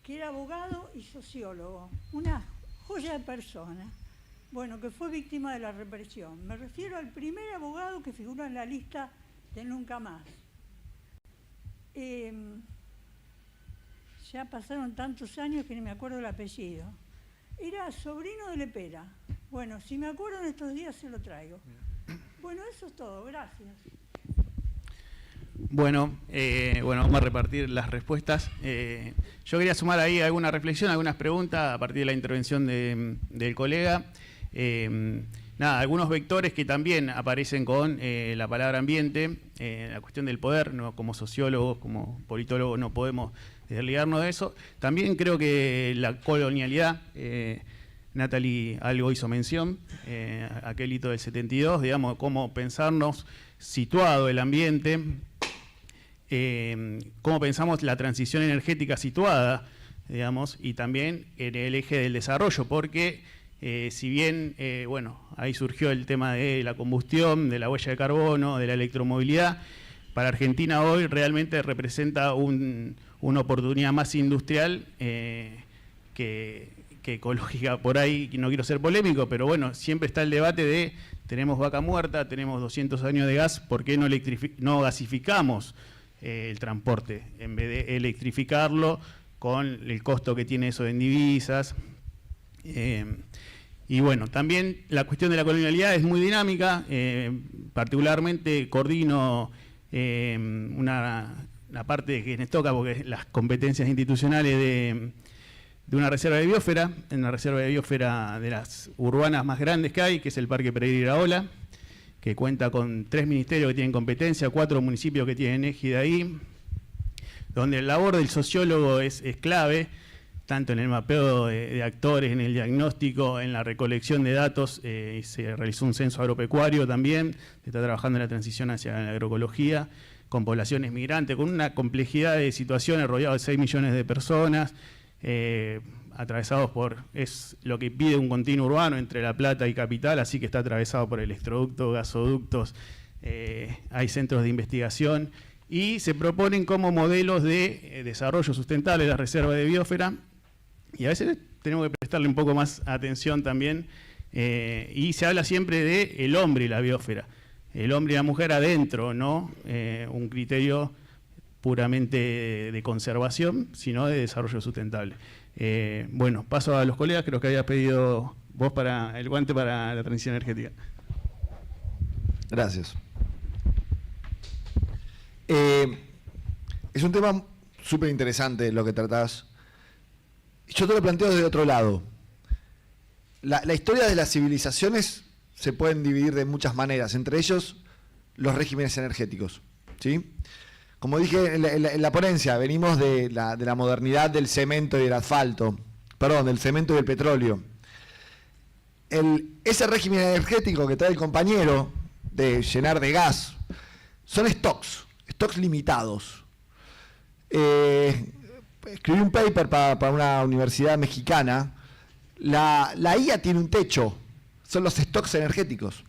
que era abogado y sociólogo, una joya de persona, bueno, que fue víctima de la represión. Me refiero al primer abogado que figura en la lista de Nunca Más. Ya pasaron tantos años que ni me acuerdo el apellido. Era sobrino de Lepera. Bueno, si me acuerdo en estos días se lo traigo. Bueno, eso es todo. Gracias. Bueno, vamos a repartir las respuestas. Yo quería sumar ahí alguna reflexión, algunas preguntas a partir de la intervención del colega. Nada, algunos vectores que también aparecen con la palabra ambiente, la cuestión del poder, ¿no? Como sociólogos, como politólogos no podemos desligarnos de eso. También creo que la colonialidad, Natalie algo hizo mención, aquel hito del 72, digamos, cómo pensarnos situado el ambiente, cómo pensamos la transición energética situada, digamos, y también en el eje del desarrollo, porque si bien, bueno, ahí surgió el tema de la combustión, de la huella de carbono, de la electromovilidad, para Argentina hoy realmente representa una oportunidad más industrial que ecológica por ahí, no quiero ser polémico, pero bueno, siempre está el debate de tenemos vaca muerta, tenemos 200 años de gas, ¿por qué no gasificamos el transporte en vez de electrificarlo con el costo que tiene eso en divisas? Y bueno, también la cuestión de la colonialidad es muy dinámica, particularmente coordino una parte que nos toca, porque las competencias institucionales de una reserva de biosfera, en una reserva de biosfera de las urbanas más grandes que hay, que es el Parque Pereira Iraola, que cuenta con 3 ministerios que tienen competencia, 4 municipios que tienen égida ahí, donde la labor del sociólogo es clave, tanto en el mapeo de actores, en el diagnóstico, en la recolección de datos. Se realizó un censo agropecuario también, se está trabajando en la transición hacia la agroecología, con poblaciones migrantes, con una complejidad de situaciones, rodeado de 6 millones de personas, atravesados es lo que pide un continuo urbano entre La Plata y Capital, así que está atravesado por electroductos, gasoductos, hay centros de investigación, y se proponen como modelos de desarrollo sustentable la reserva de biosfera, y a veces tenemos que prestarle un poco más atención también, y se habla siempre de el hombre y la biosfera, el hombre y la mujer adentro, no un criterio puramente de conservación, sino de desarrollo sustentable. Bueno, paso a los colegas, creo que habías pedido vos para el guante para la transición energética. Gracias. Es un tema súper interesante lo que tratás. Yo te lo planteo desde otro lado. la historia de las civilizaciones se pueden dividir de muchas maneras, entre ellos los regímenes energéticos, ¿sí? Como dije en la ponencia, venimos de la modernidad del cemento y del asfalto, perdón, del cemento y del petróleo. Ese régimen energético que trae el compañero de llenar de gas, son stocks limitados. Escribí un paper para una universidad mexicana. La IA tiene un techo, son los stocks energéticos.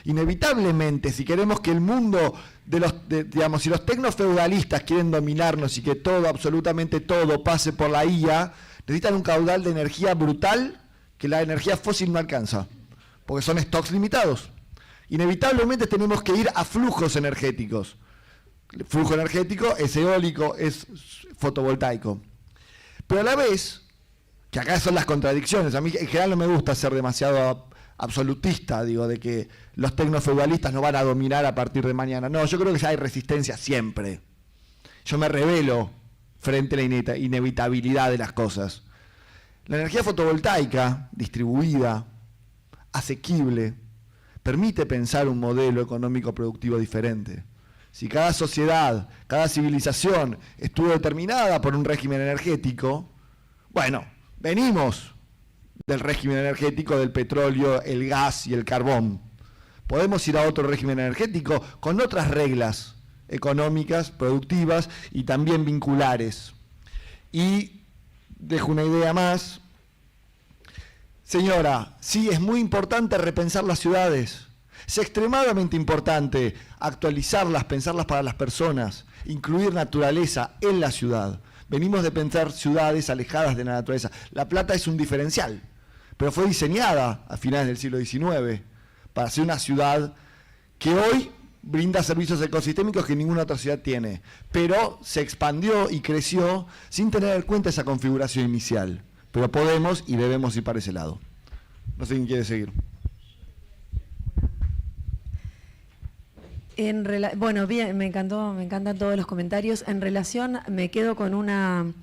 Inevitablemente, si queremos que el mundo digamos, si los tecnofeudalistas quieren dominarnos y que todo, absolutamente todo, pase por la IA, necesitan un caudal de energía brutal que la energía fósil no alcanza, porque son stocks limitados. Inevitablemente tenemos que ir a flujos energéticos. El flujo energético es eólico, es fotovoltaico. Pero a la vez, que acá son las contradicciones, a mí en general no me gusta ser demasiado absolutista, digo, de que los tecnofeudalistas no van a dominar a partir de mañana. No, yo creo que ya hay resistencia siempre. Yo me rebelo frente a la inevitabilidad de las cosas. La energía fotovoltaica, distribuida, asequible, permite pensar un modelo económico productivo diferente. Si cada sociedad, cada civilización estuvo determinada por un régimen energético, bueno, venimos del régimen energético del petróleo, el gas y el carbón. Podemos ir a otro régimen energético con otras reglas económicas, productivas y también vinculares. Y dejo una idea más. Señora, sí, es muy importante repensar las ciudades. Es extremadamente importante actualizarlas, pensarlas para las personas, incluir naturaleza en la ciudad. Venimos de pensar ciudades alejadas de la naturaleza. La Plata es un diferencial, pero fue diseñada a finales del siglo XIX para ser una ciudad que hoy brinda servicios ecosistémicos que ninguna otra ciudad tiene, pero se expandió y creció sin tener en cuenta esa configuración inicial. Pero podemos y debemos ir para ese lado. No sé quién quiere seguir. Bueno, bien, me encantan todos los comentarios. En relación, me quedo con una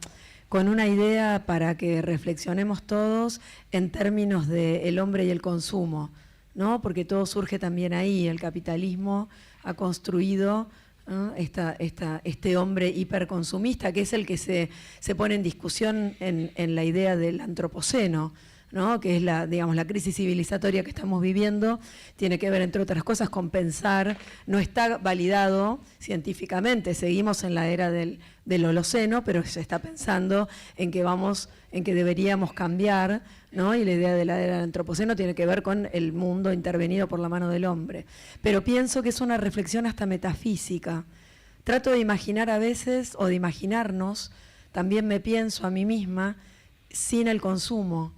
idea para que reflexionemos todos en términos del hombre y el consumo, ¿no? Porque todo surge también ahí. El capitalismo ha construido, ¿no?, este hombre hiperconsumista, que es el que se pone en discusión en la idea del antropoceno, ¿no?, que es la crisis civilizatoria que estamos viviendo. Tiene que ver, entre otras cosas, con pensar. No está validado científicamente, seguimos en la era del Holoceno, pero se está pensando en que deberíamos cambiar, ¿no? Y la idea de la era del Antropoceno tiene que ver con el mundo intervenido por la mano del hombre. Pero pienso que es una reflexión hasta metafísica. Trato de imaginar a veces, o de imaginarnos, también me pienso a mí misma, sin el consumo.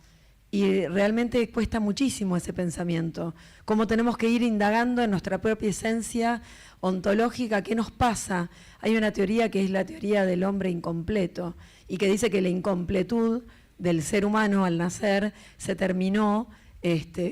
Y realmente cuesta muchísimo ese pensamiento. Cómo tenemos que ir indagando en nuestra propia esencia ontológica, ¿qué nos pasa? Hay una teoría que es la teoría del hombre incompleto, y que dice que la incompletud del ser humano al nacer se terminó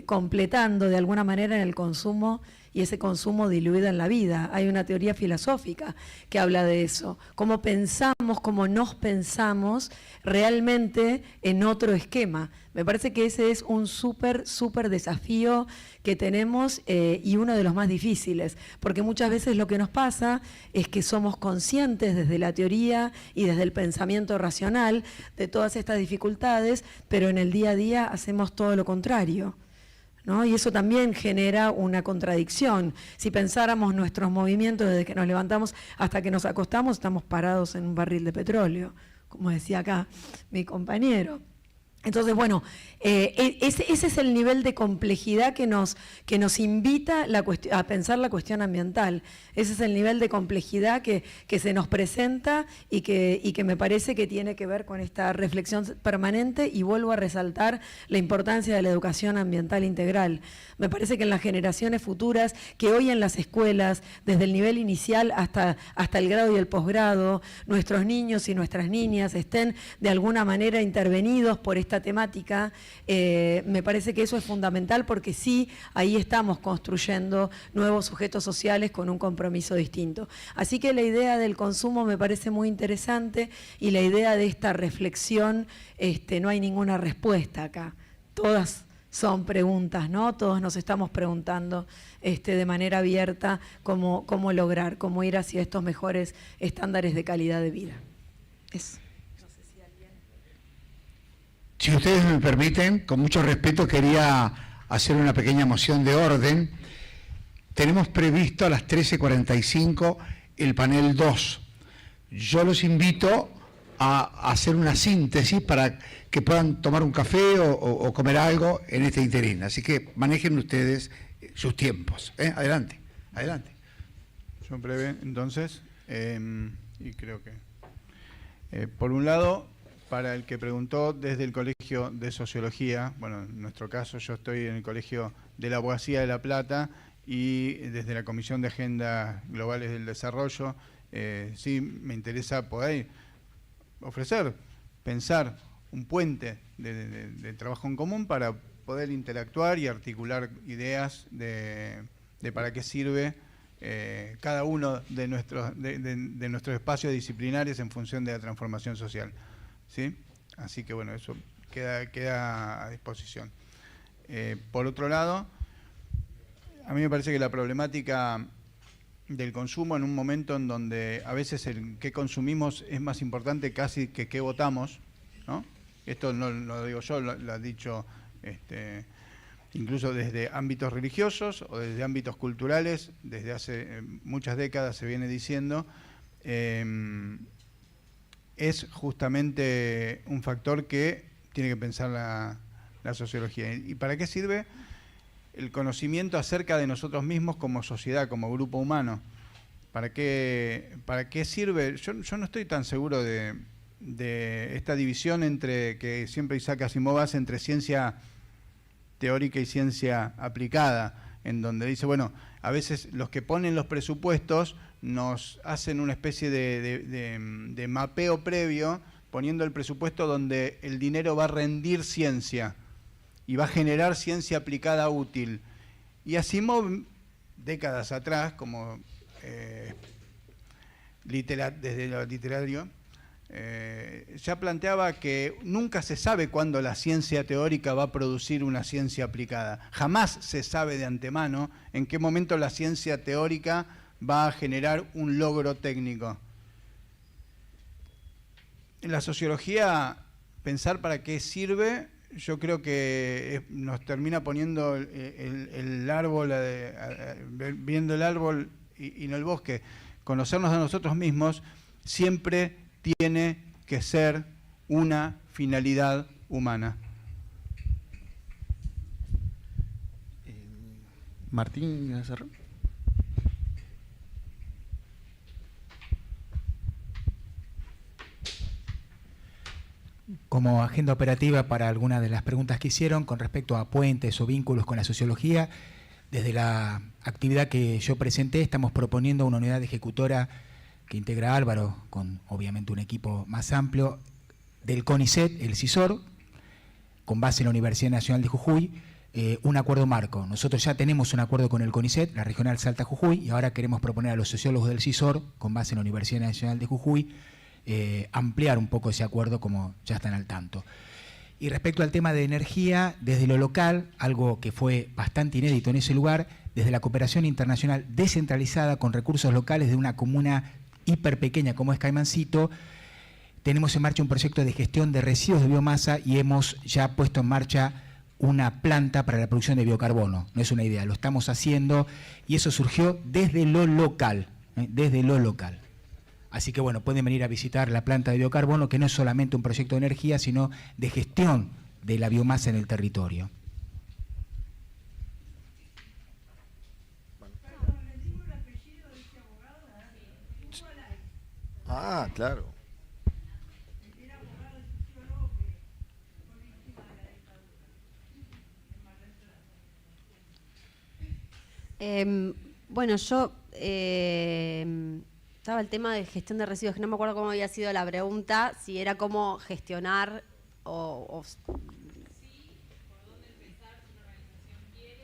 completando de alguna manera en el consumo, y ese consumo diluido en la vida. Hay una teoría filosófica que habla de eso, cómo pensamos, cómo nos pensamos realmente en otro esquema. Me parece que ese es un súper desafío que tenemos, y uno de los más difíciles, porque muchas veces lo que nos pasa es que somos conscientes desde la teoría y desde el pensamiento racional de todas estas dificultades, pero en el día a día hacemos todo lo contrario, ¿no? Y eso también genera una contradicción. Si pensáramos nuestros movimientos desde que nos levantamos hasta que nos acostamos, estamos parados en un barril de petróleo, como decía acá mi compañero. Entonces, bueno, ese es el nivel de complejidad que nos invita a pensar la cuestión ambiental. Ese es el nivel de complejidad que se nos presenta y que me parece que tiene que ver con esta reflexión permanente, y vuelvo a resaltar la importancia de la educación ambiental integral. Me parece que en las generaciones futuras, que hoy en las escuelas, desde el nivel inicial hasta el grado y el posgrado, nuestros niños y nuestras niñas estén de alguna manera intervenidos por esta temática, me parece que eso es fundamental, porque sí, ahí estamos construyendo nuevos sujetos sociales con un compromiso distinto. Así que la idea del consumo me parece muy interesante, y la idea de esta reflexión, no hay ninguna respuesta acá. Todas son preguntas, ¿no? Todos nos estamos preguntando de manera abierta cómo lograr, cómo ir hacia estos mejores estándares de calidad de vida. Eso. Si ustedes me permiten, con mucho respeto quería hacer una pequeña moción de orden. Tenemos previsto a las 13:45 el panel 2. Yo los invito a hacer una síntesis para que puedan tomar un café o comer algo en este interín. Así que manejen ustedes sus tiempos. Adelante, adelante. Yo breve, entonces, y creo que... por un lado, para el que preguntó desde el Colegio de Sociología, bueno, en nuestro caso yo estoy en el Colegio de la Abogacía de La Plata y desde la Comisión de Agendas Globales del Desarrollo, sí me interesa poder pensar un puente de trabajo en común para poder interactuar y articular ideas de para qué sirve cada uno de nuestros espacios disciplinarios en función de la transformación social. ¿Sí? Así que bueno, eso queda a disposición. Por otro lado, a mí me parece que la problemática del consumo en un momento en donde a veces el qué consumimos es más importante casi que qué votamos, ¿no? Esto no lo digo yo, lo ha dicho incluso desde ámbitos religiosos o desde ámbitos culturales, desde hace muchas décadas se viene diciendo, es justamente un factor que tiene que pensar la sociología. ¿Y para qué sirve? El conocimiento acerca de nosotros mismos como sociedad, como grupo humano. ¿Para qué sirve? Yo no estoy tan seguro de esta división entre que siempre Isaac Asimov hace entre ciencia teórica y ciencia aplicada, en donde dice, bueno, a veces los que ponen los presupuestos nos hacen una especie de mapeo previo, poniendo el presupuesto donde el dinero va a rendir ciencia y va a generar ciencia aplicada útil. Y Asimov, décadas atrás, como desde lo literario, ya planteaba que nunca se sabe cuándo la ciencia teórica va a producir una ciencia aplicada. Jamás se sabe de antemano en qué momento la ciencia teórica va a generar un logro técnico. En la sociología, pensar para qué sirve, yo creo que nos termina poniendo el árbol, viendo el árbol y no el bosque. Conocernos a nosotros mismos siempre tiene que ser una finalidad humana. Martín, ¿cerró? Como agenda operativa para algunas de las preguntas que hicieron con respecto a puentes o vínculos con la sociología, desde la actividad que yo presenté estamos proponiendo una unidad ejecutora que integra a Álvaro, con obviamente un equipo más amplio, del CONICET, el CISOR, con base en la Universidad Nacional de Jujuy, un acuerdo marco. Nosotros ya tenemos un acuerdo con el CONICET, la Regional Salta Jujuy, y ahora queremos proponer a los sociólogos del CISOR, con base en la Universidad Nacional de Jujuy, ampliar un poco ese acuerdo, como ya están al tanto. Y respecto al tema de energía, desde lo local, algo que fue bastante inédito en ese lugar, desde la cooperación internacional descentralizada con recursos locales de una comuna hiper pequeña como es Caimancito, tenemos en marcha un proyecto de gestión de residuos de biomasa y hemos ya puesto en marcha una planta para la producción de biocarbono. No es una idea, lo estamos haciendo y eso surgió desde lo local, desde lo local. Así que bueno, pueden venir a visitar la planta de biocarbono, que no es solamente un proyecto de energía, sino de gestión de la biomasa en el territorio. Ah, claro. Bueno, yo estaba el tema de gestión de residuos, que no me acuerdo cómo había sido la pregunta, si era cómo gestionar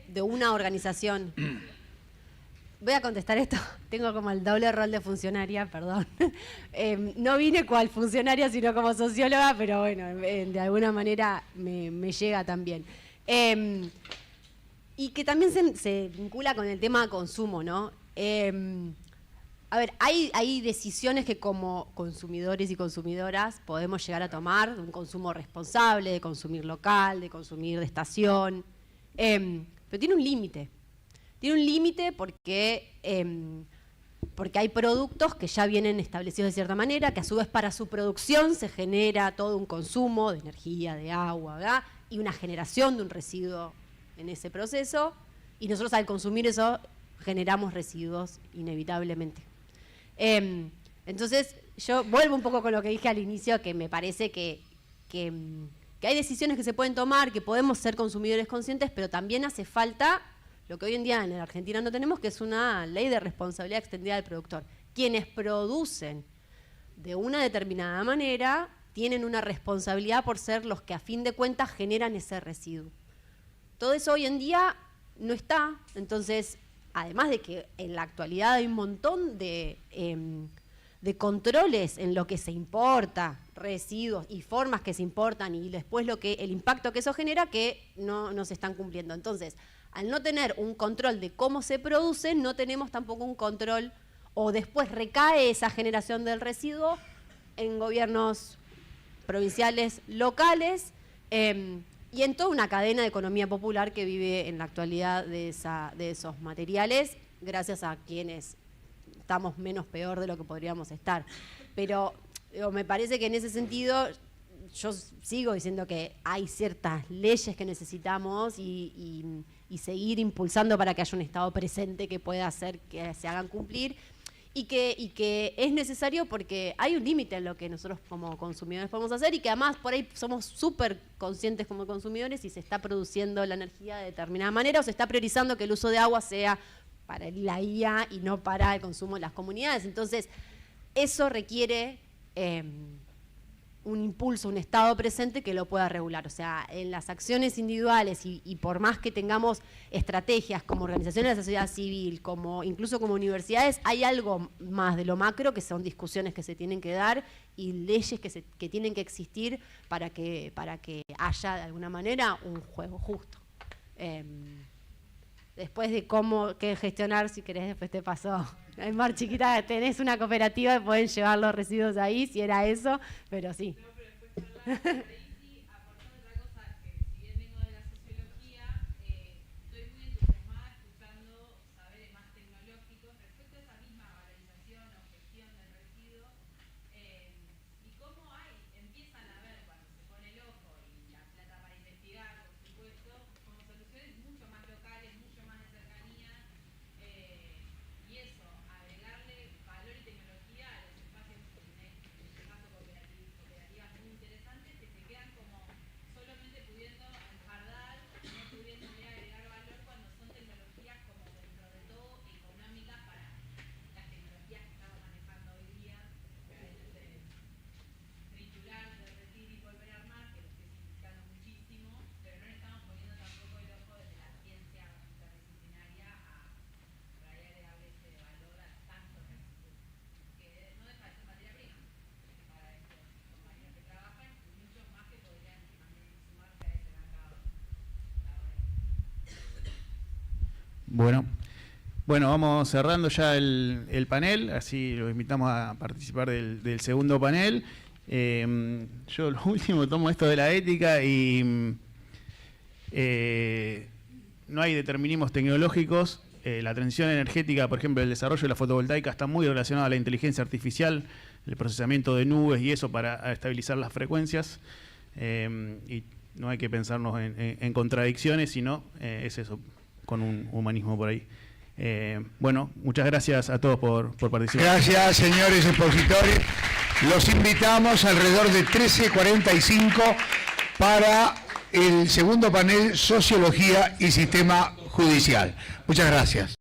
de una organización. Voy a contestar esto, tengo como el doble rol de funcionaria, perdón. No vine cual funcionaria, sino como socióloga, pero bueno, de alguna manera me llega también. Y que también se vincula con el tema de consumo, ¿no? A ver, hay decisiones que como consumidores y consumidoras podemos llegar a tomar, de un consumo responsable, de consumir local, de consumir de estación, pero tiene un límite. Tiene un límite porque hay productos que ya vienen establecidos de cierta manera, que a su vez para su producción se genera todo un consumo de energía, de agua, ¿verdad? Y una generación de un residuo en ese proceso, y nosotros al consumir eso generamos residuos inevitablemente. Entonces, yo vuelvo un poco con lo que dije al inicio, que me parece que hay decisiones que se pueden tomar, que podemos ser consumidores conscientes, pero también hace falta lo que hoy en día en la Argentina no tenemos, que es una ley de responsabilidad extendida del productor. Quienes producen de una determinada manera tienen una responsabilidad por ser los que a fin de cuentas generan ese residuo. Todo eso hoy en día no está, entonces, además de que en la actualidad hay un montón de controles en lo que se importa, residuos y formas que se importan y después el impacto que eso genera que no se están cumpliendo. Entonces, al no tener un control de cómo se produce, no tenemos tampoco un control, o después recae esa generación del residuo en gobiernos provinciales, locales, y en toda una cadena de economía popular que vive en la actualidad de esos materiales, gracias a quienes estamos menos peor de lo que podríamos estar. Pero me parece que en ese sentido yo sigo diciendo que hay ciertas leyes que necesitamos y seguir impulsando para que haya un Estado presente que pueda hacer que se hagan cumplir. Y que es necesario porque hay un límite en lo que nosotros como consumidores podemos hacer y que además por ahí somos súper conscientes como consumidores y se está produciendo la energía de determinada manera o se está priorizando que el uso de agua sea para la IA y no para el consumo de las comunidades. Entonces, eso requiere un impulso, un Estado presente que lo pueda regular. O sea, en las acciones individuales y por más que tengamos estrategias como organizaciones de la sociedad civil, incluso como universidades, hay algo más de lo macro que son discusiones que se tienen que dar y leyes que tienen que existir para que haya de alguna manera un juego justo. Después de qué gestionar, si querés, después te pasó. Mar chiquita, tenés una cooperativa y pueden llevar los residuos ahí, si era eso, pero sí. Bueno, vamos cerrando ya el panel, así los invitamos a participar del segundo panel. Yo lo último tomo esto de la ética y no hay determinismos tecnológicos. La transición energética, por ejemplo, el desarrollo de la fotovoltaica está muy relacionado a la inteligencia artificial, el procesamiento de nubes y eso para estabilizar las frecuencias. Y no hay que pensarnos en contradicciones, sino es eso, con un humanismo por ahí. Bueno, muchas gracias a todos por participar. Gracias, señores expositores. Los invitamos alrededor de 13:45 para el segundo panel, Sociología y Sistema Judicial. Muchas gracias.